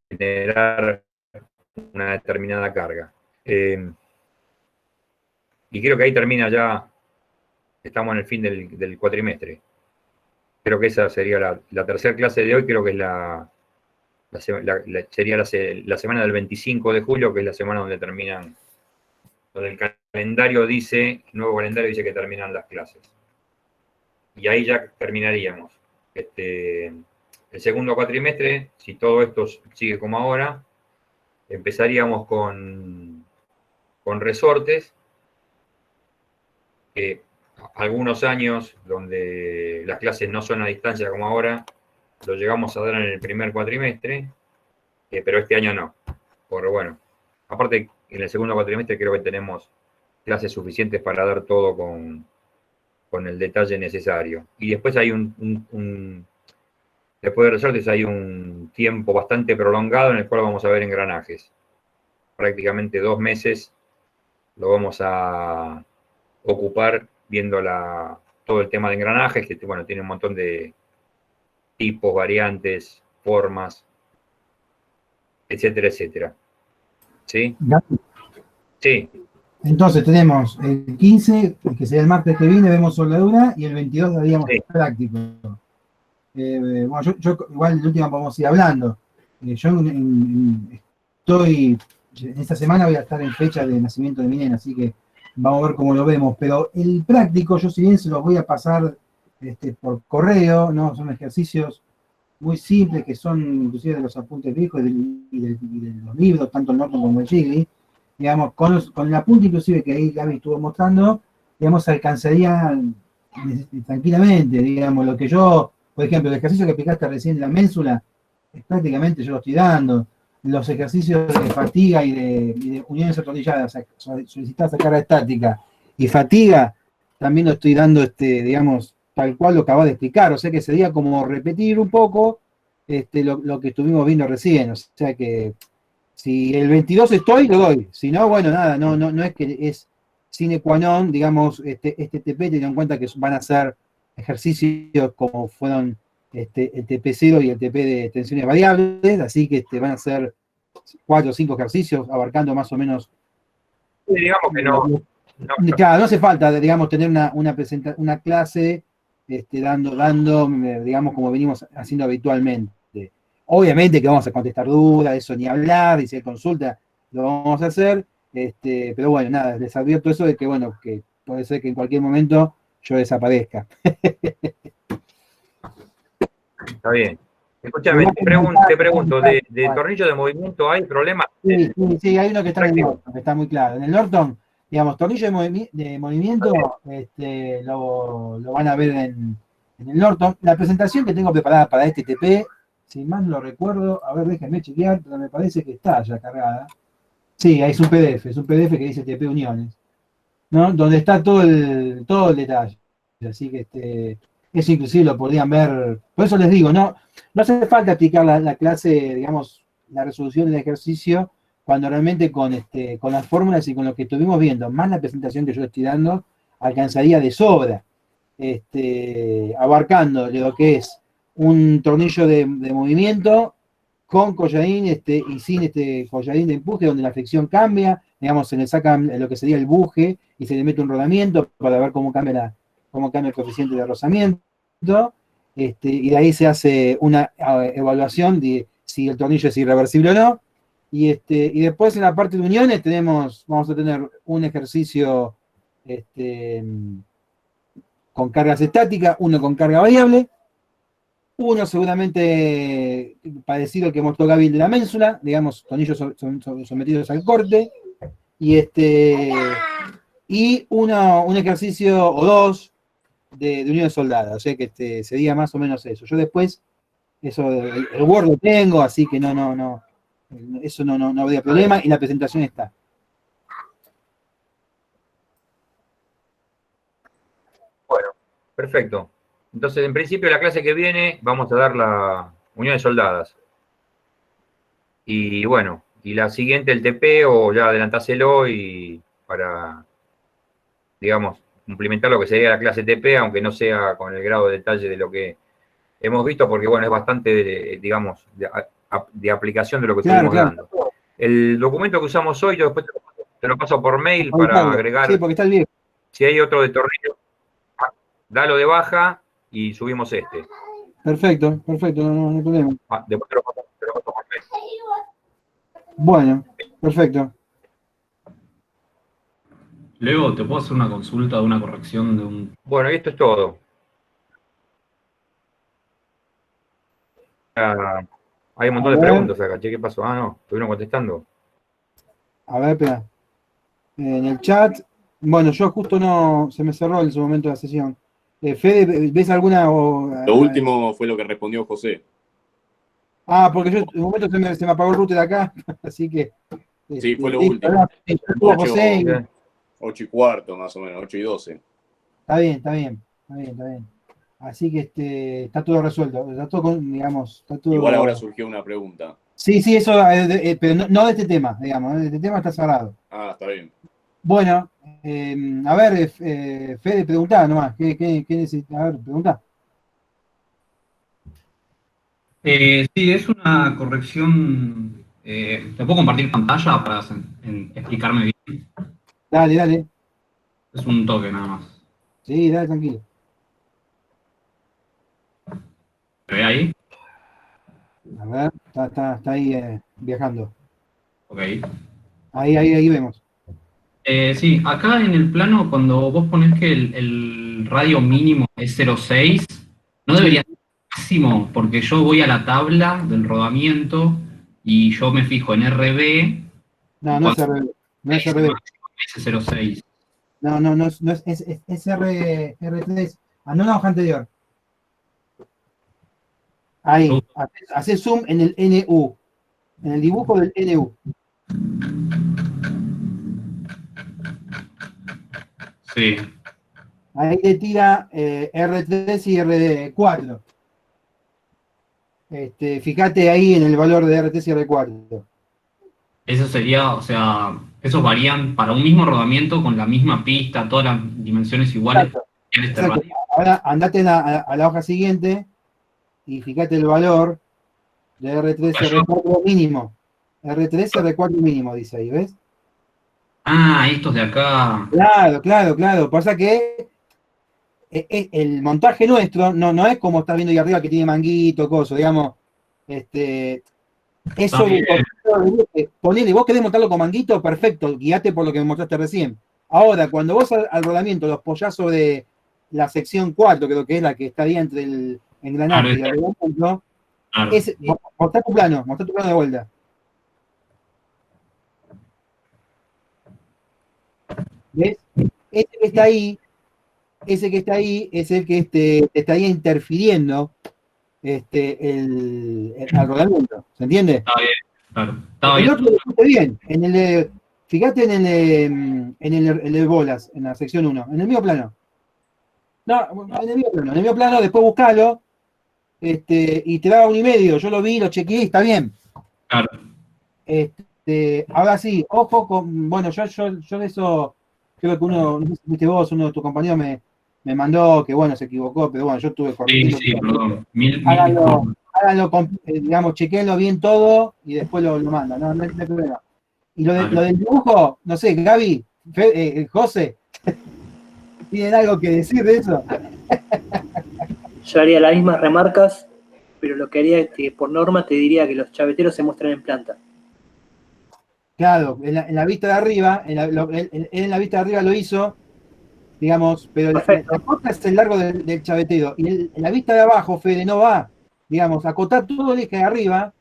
generar una determinada carga. Y creo que ahí termina ya, estamos en el fin del cuatrimestre. Creo que esa sería la tercera clase de hoy, creo que es sería la semana del 25 de julio, que es la semana donde terminan, donde el calendario dice, el nuevo calendario dice que terminan las clases. Y ahí ya terminaríamos. El segundo cuatrimestre, si todo esto sigue como ahora, empezaríamos con resortes, que algunos años donde las clases no son a distancia como ahora, lo llegamos a dar en el primer cuatrimestre, pero este año no. Por bueno, aparte en el segundo cuatrimestre creo que tenemos clases suficientes para dar todo con el detalle necesario. Y después hay después de resortes hay un tiempo bastante prolongado en el cual vamos a ver engranajes. Prácticamente 2 meses lo vamos a ocupar viendo todo el tema de engranajes, que bueno, tiene un montón de tipos, variantes, formas, etcétera, etcétera. ¿Sí? Sí. Entonces tenemos el 15, que sería el martes que viene, vemos soldadura, y el 22 daríamos práctico. Bueno, yo igual el último vamos a ir hablando. Yo estoy, en esta semana voy a estar en fecha de nacimiento de mi nena, así que vamos a ver cómo lo vemos. Pero el práctico, yo si bien se los voy a pasar por correo, ¿no? Son ejercicios muy simples, que son inclusive de los apuntes viejos y de los libros, tanto el Norton como el Jiggly. Digamos, con el apunte inclusive que ahí Gaby estuvo mostrando, digamos, alcanzaría tranquilamente, digamos, lo que yo, por ejemplo, el ejercicio que explicaste recién de la ménsula, prácticamente yo lo estoy dando. Los ejercicios de fatiga y de uniones atornilladas, solicitar carga estática y fatiga, también lo estoy dando, digamos, tal cual lo acabas de explicar. O sea que sería como repetir un poco lo que estuvimos viendo recién. O sea que si el 22 estoy, lo doy. Si no, bueno, nada, no es que es sine qua non, digamos, este TP, teniendo en cuenta que van a ser ejercicios como fueron el TP0 y el TP de tensiones variables, así que van a ser 4 o 5 ejercicios abarcando más o menos. Digamos que no. Claro, no hace falta, digamos, tener una clase dando, digamos, como venimos haciendo habitualmente. Obviamente que vamos a contestar dudas, eso ni hablar, y si hay consulta, lo vamos a hacer, pero bueno, nada, les advierto eso de que, bueno, que puede ser que en cualquier momento yo desaparezca. Está bien. Escúchame, te pregunto, ¿de tornillo de movimiento hay problemas? Sí, hay uno que está en el Norton, que está muy claro. En el Norton, digamos, tornillo de movimiento, lo van a ver en el Norton. La presentación que tengo preparada para este TP, si mal no lo recuerdo, a ver, déjenme chequear, pero me parece que está ya cargada. Sí, es un PDF que dice TP Uniones, ¿no? Donde está todo el detalle. Así que eso inclusive lo podrían ver. Por eso les digo, no hace falta aplicar la clase, digamos, la resolución del ejercicio, cuando realmente con las fórmulas y con lo que estuvimos viendo, más la presentación que yo estoy dando, alcanzaría de sobra, abarcando lo que es un tornillo de movimiento con colladín y sin colladín de empuje, donde la fricción cambia, digamos, se le saca lo que sería el buje y se le mete un rodamiento para ver cómo cambia el coeficiente de rozamiento, y de ahí se hace una evaluación de si el tornillo es irreversible o no, y después en la parte de uniones vamos a tener un ejercicio con cargas estáticas, uno con carga variable, uno seguramente parecido al que mostró Gaby de la ménsula, digamos, tornillos sometidos al corte, y un ejercicio o dos de unión soldada, o sea que sería más o menos eso. Yo después, el Word lo tengo, así que eso no habría problema, y la presentación está. Bueno, perfecto. Entonces, en principio, la clase que viene vamos a dar la uniones soldadas. Y bueno, y la siguiente el TP, o ya adelantáselo y para, digamos, cumplimentar lo que sería la clase TP, aunque no sea con el grado de detalle de lo que hemos visto porque, bueno, es bastante, digamos, de aplicación de lo que Claro, estuvimos claro. dando. El documento que usamos hoy, yo después te lo paso por mail Ahí, para Pablo. agregar. Sí, porque está el viejo. Si hay otro de tornillo, dalo de baja y subimos este. Perfecto, perfecto, no hay problema. Después te lo paso por mail. Bueno, perfecto. Leo, ¿te puedo hacer una consulta de una corrección de un... Bueno, y esto es todo. Hay un montón de preguntas acá. Che, ¿qué pasó? Ah, no, estuvieron contestando. A ver, espera. En el chat, bueno, yo justo no, se me cerró en su momento la sesión. Fede, ¿ves alguna? Lo último fue lo que respondió José. Porque yo en un momento se me apagó el router de acá, así que... Sí, fue lo último. José, 8:15, más o menos, 8:12. Está bien. Así que está todo resuelto. Está todo, digamos, está todo... Igual ahora surgió una pregunta. Sí, eso, pero no de este tema, digamos. De este tema está cerrado. Ah, está bien. Bueno, a ver, Fede, preguntá nomás. ¿Qué necesitas? A ver, preguntá. Sí, es una corrección... ¿te puedo compartir pantalla para explicarme bien? Dale. Es un toque nada más. Sí, dale, tranquilo. ¿Se ve ahí? A ver, está ahí viajando. Ok. Ahí vemos. Sí, acá en el plano, cuando vos ponés que el radio mínimo es 0,6, no debería ser máximo, porque yo voy a la tabla del rodamiento y yo me fijo en RB. No es RB. No es RB. Ese 0,6. No es R3. No, la hoja anterior. Ahí. Hace zoom en el NU. En el dibujo del NU. Sí. Ahí le tira R3 y R4. Fíjate ahí en el valor de R3 y R4. Eso sería, o sea, esos varían para un mismo rodamiento con la misma pista, todas las dimensiones iguales. Exacto. Ahora andate a la hoja siguiente y fíjate el valor de R3 y R4 mínimo. R3 y R4 mínimo, dice ahí, ¿ves? Estos de acá. Claro. Pasa que el montaje nuestro no es como estás viendo ahí arriba que tiene manguito, coso, digamos. Eso, ponele, vos querés montarlo con manguito, perfecto, guíate por lo que me mostraste recién. Ahora, cuando vos al rodamiento los apoyás sobre la sección 4, creo que es la que está ahí entre el engranaje y el rodamiento, mostrá tu plano de vuelta. ¿Ves? Ese que está ahí es el que te estaría interfiriendo al rodamiento. ¿Se entiende? Está bien, claro. Está el bien. otro lo hiciste bien. Fíjate en el de bolas, en la sección 1, en el mismo plano. No, en el mismo plano, después buscalo, y te daba 1,5. Yo lo vi, lo chequeé, está bien. Claro. Ahora sí, ojo con. Bueno, yo de eso, creo que uno, no sé si fuiste vos, uno de tus compañeros me mandó que, bueno, se equivocó, pero bueno, yo estuve corrigiendo. Sí, perdón. Háganlo, digamos, chequenlo bien todo y después lo mandan, no hay problema. Y lo del dibujo, no sé, Gaby, José, ¿tienen algo que decir de eso? Yo haría las mismas remarcas, pero lo que haría es que por norma te diría que los chaveteros se muestran en planta. Claro, en la vista de arriba, en la vista de arriba lo hizo, digamos, pero la corta es el largo del chavetero. Y en la vista de abajo, Fede, no va, digamos, acotar todo el eje de arriba,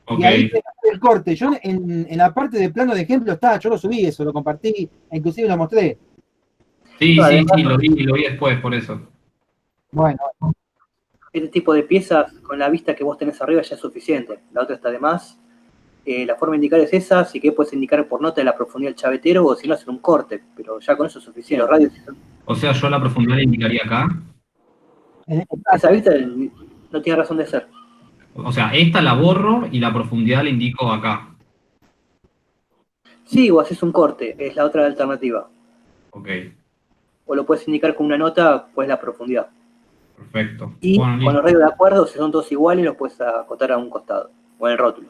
y ahí te hace el corte. Yo en la parte de plano de ejemplo está, yo lo subí eso, lo compartí, inclusive lo mostré. Sí, lo vi después, por eso. Bueno. Este tipo de piezas, con la vista que vos tenés arriba ya es suficiente. La otra está de más. La forma de indicar es esa, así que puedes indicar por nota la profundidad del chavetero o si no hacer un corte, pero ya con eso es suficiente. Los radios. O sea, yo la profundidad la indicaría acá. Esa vista no tiene razón de ser. O sea, esta la borro y la profundidad la indico acá. Sí, o haces un corte, es la otra alternativa. Ok. O lo puedes indicar con una nota, pues la profundidad. Perfecto. Y Bueno, con los listo. radios de acuerdo, si son todos iguales, los puedes acotar a un costado, o en el rótulo.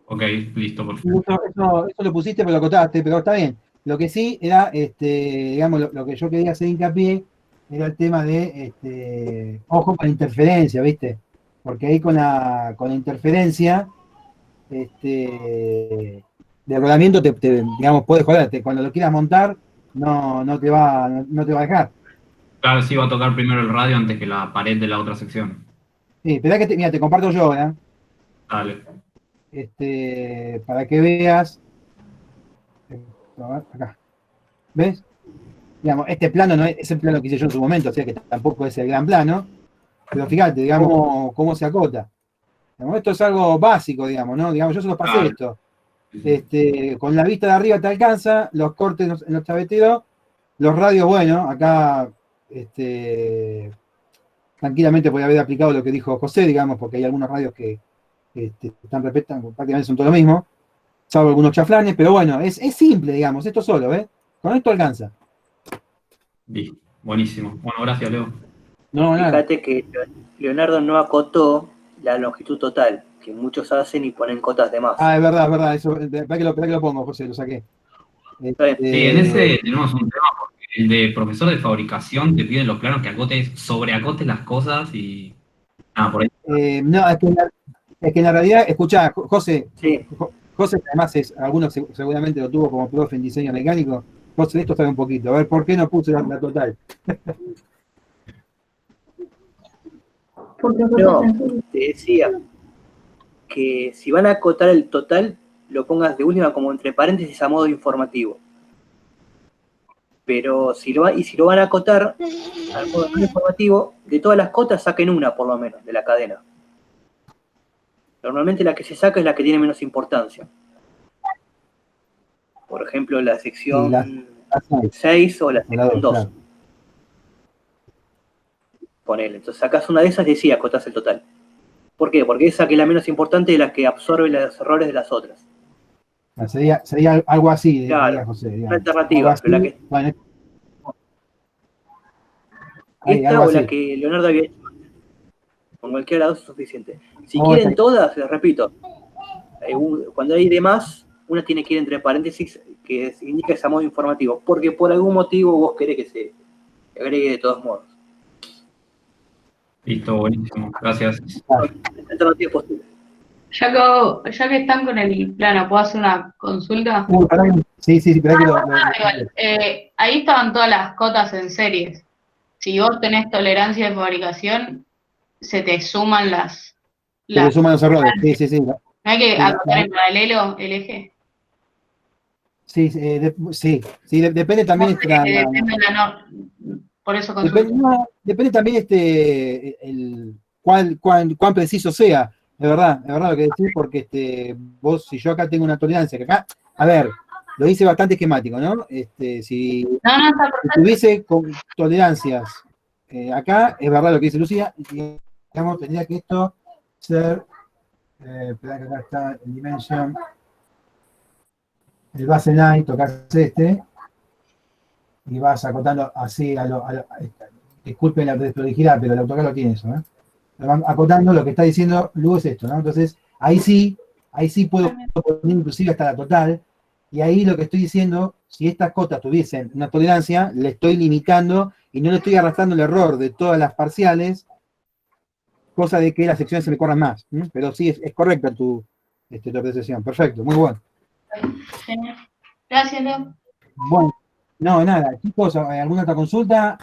Ok, listo, perfecto. Eso lo pusiste, pero lo acotaste, pero está bien. Lo que sí era, digamos, lo que yo quería hacer hincapié era el tema de, ojo con la interferencia, ¿viste? Porque ahí con la interferencia, de rodamiento, digamos, puede joderte. Cuando lo quieras montar, no te va a dejar. Claro, sí, va a tocar primero el radio antes que la pared de la otra sección. Sí, esperá que mira, te comparto yo, ¿eh? Dale. Para que veas. A ver, acá. ¿Ves? Digamos, este plano no es el plano que hice yo en su momento, o sea que tampoco es el gran plano, pero fíjate, digamos, cómo se acota. Digamos, esto es algo básico, digamos, ¿no? Digamos, yo se los pasé Claro. esto. Con la vista de arriba te alcanza, los cortes en los chaveteros, los radios, bueno, acá tranquilamente podría haber aplicado lo que dijo José, digamos, porque hay algunos radios que prácticamente son todo lo mismo, salvo algunos chaflanes, pero bueno, es simple, digamos, esto solo, ¿ves? Con esto alcanza. Listo. Buenísimo. Bueno, gracias, Leo. No, nada. Fíjate que Leonardo no acotó la longitud total, que muchos hacen y ponen cotas de más. Ah, es verdad, eso, espera que lo pongo, José, lo saqué. Sí, en ese tenemos un tema porque el de profesor de fabricación te piden los planos que acotes, sobreacotes las cosas y. Ah, por ahí. No, es que en la realidad, escuchá, José, Sí. José además algunos seguramente lo tuvo como profe en diseño mecánico. José, de esto sabe un poquito. A ver, ¿por qué no puse la total? No, te decía que si van a acotar el total, lo pongas de última como entre paréntesis a modo informativo. Pero si lo van a acotar al modo no informativo, de todas las cotas saquen una por lo menos de la cadena. Normalmente la que se saca es la que tiene menos importancia. Por ejemplo, la sección 6 o la sección 2. Claro. Ponele. Entonces sacás una de esas y sí, acotás el total. ¿Por qué? Porque esa que es la menos importante es la que absorbe los errores de las otras. Sería algo así, Claro, diría José. una alternativa. Así, Pero la que, bueno, esta algo o la así. que Leonardo había hecho. Con cualquiera de las dos es suficiente. Si Oh, quieren todas, les repito, cuando hay de más, una tiene que ir entre paréntesis que indica ese modo informativo, porque por algún motivo vos querés que se agregue de todos modos. Listo, buenísimo. Gracias. Alternativa posible. Ya que están con el plano, ¿puedo hacer una consulta? Sí, esperá que Igual, ahí estaban todas las cotas en series. Si vos tenés tolerancia de fabricación, se te suman se le suman los errores. Sí. ¿No hay que acotar en paralelo el eje? Sí, depende también. Por eso consulto. Depende también cuán preciso sea. Es verdad lo que decís, porque vos, si yo acá tengo una tolerancia, que acá, a ver, lo hice bastante esquemático, ¿no? Si tuviese con tolerancias acá, es verdad lo que dice Lucía, digamos, tendría que esto ser, espera que acá está el dimension, el baseline, tocas y vas acotando así disculpen la desprolijidad, pero el AutoCAD lo tiene eso, ¿eh? Van acotando, lo que está diciendo Lu es esto, ¿no? Entonces, ahí sí puedo poner inclusive hasta la total, y ahí lo que estoy diciendo, si estas cotas tuviesen una tolerancia, le estoy limitando y no le estoy arrastrando el error de todas las parciales, cosa de que las secciones se me corran más. Pero sí, es correcta tu apreciación. Perfecto, muy bueno. Genial. Gracias, Leo. Bueno, no, nada, chicos, ¿alguna otra consulta?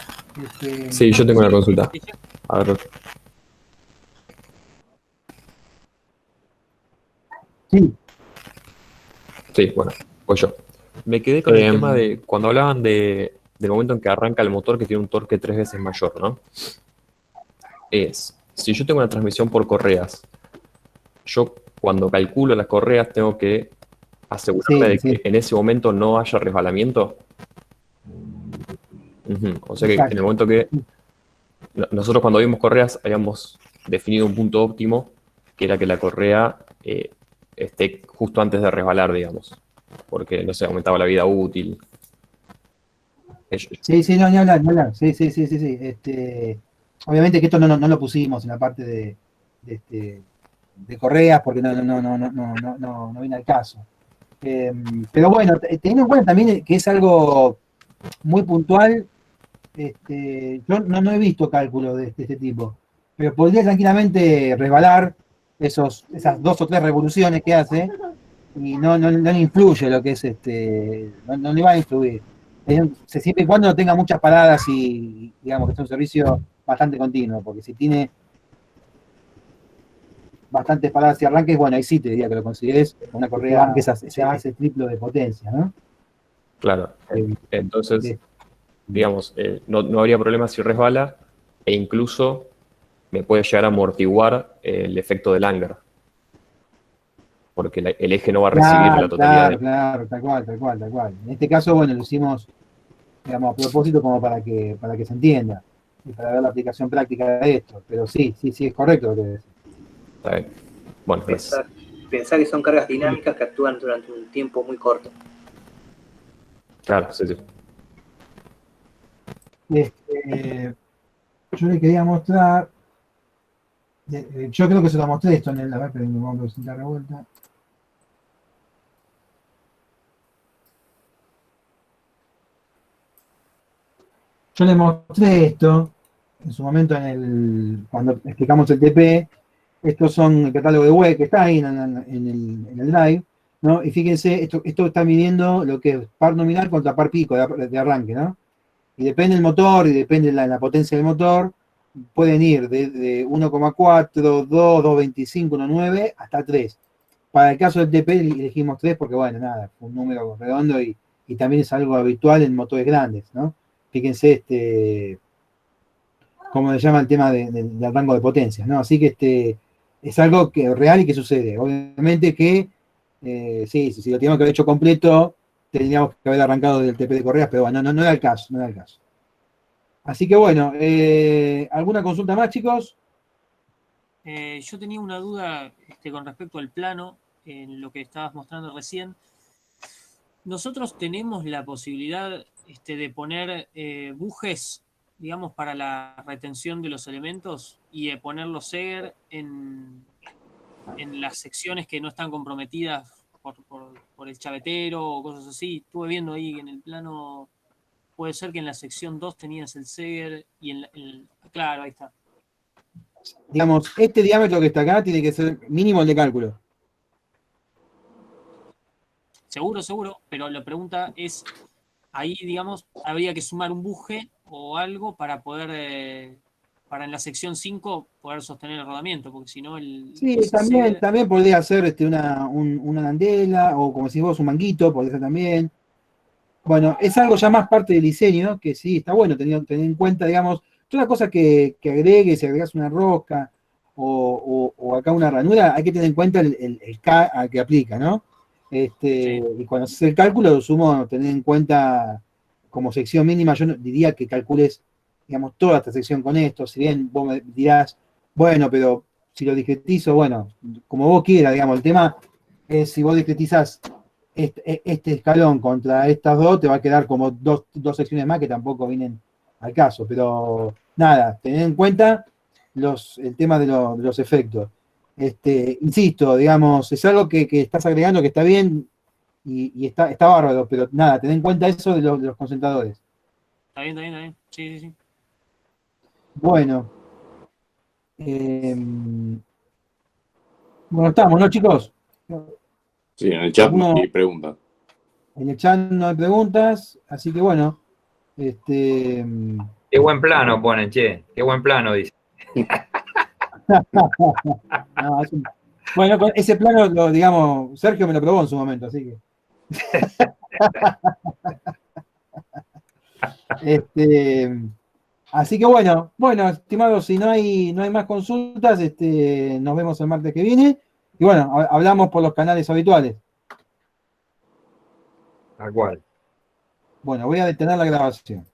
Sí, yo tengo una consulta. A ver. Sí, bueno, pues yo. Me quedé con el tema de cuando hablaban del momento en que arranca el motor que tiene un torque 3 veces mayor, ¿no? Si yo tengo una transmisión por correas, yo cuando calculo las correas tengo que asegurarme de que en ese momento no haya resbalamiento. O sea que en el momento que nosotros cuando vimos correas habíamos definido un punto óptimo, que era que la correa esté justo antes de resbalar, digamos, porque, no sé, aumentaba la vida útil. Sí, no, ni hablar. Sí. obviamente que esto no lo pusimos en la parte de correas porque no viene al caso. Pero bueno, teniendo en cuenta también que es algo muy puntual, yo no he visto cálculos de este tipo, pero podría tranquilamente resbalar esas 2 o 3 revoluciones que hace y no le influye lo que es no le va a influir. Siempre y cuando no tenga muchas paradas y digamos que es un servicio bastante continuo, porque si tiene bastantes paradas y arranques, bueno, ahí sí te diría que lo consideres una correa que ese triplo de potencia, ¿no? Claro. Entonces, digamos, no habría problema si resbala e incluso me puede llegar a amortiguar el efecto del hangar. Porque el eje no va a recibir la totalidad. Claro, tal cual. En este caso, bueno, lo hicimos, digamos, a propósito como para que se entienda y para ver la aplicación práctica de esto. Pero sí, es correcto lo que decís. Está bien. Bueno, gracias. Pensar que son cargas dinámicas que actúan durante un tiempo muy corto. Claro, sí. Yo le quería mostrar, yo creo que se lo mostré esto en el, a ver, pero me vamos a presentar de vuelta. Yo le mostré esto en su momento cuando explicamos el TP. Estos son el catálogo de web que está ahí en el drive, ¿no? Y fíjense, esto está midiendo lo que es par nominal contra par pico de arranque, ¿no? Y depende del motor y depende de la potencia del motor, pueden ir de 1,4, 2, 2,25, 1,9 hasta 3. Para el caso del TP elegimos 3 porque, bueno, nada, fue un número redondo y también es algo habitual en motores grandes, ¿no? Fíjense, cómo se llama el tema del rango de potencias, ¿no? Así que es algo que real y que sucede. Obviamente que, sí, si lo teníamos que haber hecho completo, tendríamos que haber arrancado del TP de correas, pero bueno, no era el caso, Así que bueno, ¿alguna consulta más, chicos? Yo tenía una duda con respecto al plano, en lo que estabas mostrando recién. Nosotros tenemos la posibilidad de poner bujes, digamos, para la retención de los elementos y de poner los Seger en las secciones que no están comprometidas por el chavetero o cosas así. Estuve viendo ahí en el plano, puede ser que en la sección 2 tenías el Seger y claro, ahí está. Digamos, este diámetro que está acá tiene que ser mínimo el de cálculo. Seguro, pero la pregunta es, ahí, digamos, habría que sumar un buje o algo para poder, para en la sección 5 poder sostener el rodamiento, porque si no Sí, también podría ser una arandela, o como decís vos, un manguito, podría ser también. Bueno, es algo ya más parte del diseño, que sí, está bueno tener en cuenta, digamos, todas las cosas que agregues, si agregas una rosca o acá una ranura, hay que tener en cuenta el K al que aplica, ¿no? Sí. Y cuando haces el cálculo, lo sumo tener en cuenta como sección mínima. Yo diría que calcules, digamos, toda esta sección con esto. Si bien vos me dirás, bueno, pero si lo discretizo, bueno, como vos quieras, digamos, el tema es si vos discretizás este escalón contra estas dos, te va a quedar como dos secciones más que tampoco vienen al caso. Pero nada, tener en cuenta el tema de los efectos. Insisto, digamos, es algo que estás agregando que está bien y está bárbaro, pero nada, ten en cuenta eso de los concentradores. Está bien. Sí. Bueno. Bueno, estamos, ¿no, chicos? Sí, en el chat no hay preguntas. En el chat no hay preguntas, así que bueno. Qué buen plano ponen, che. Qué buen plano, dice. No, bueno, ese plano, digamos, Sergio me lo probó en su momento, así que. Así que bueno, estimados, si no hay más consultas, nos vemos el martes que viene. Y bueno, hablamos por los canales habituales. Tal cual. Bueno, voy a detener la grabación.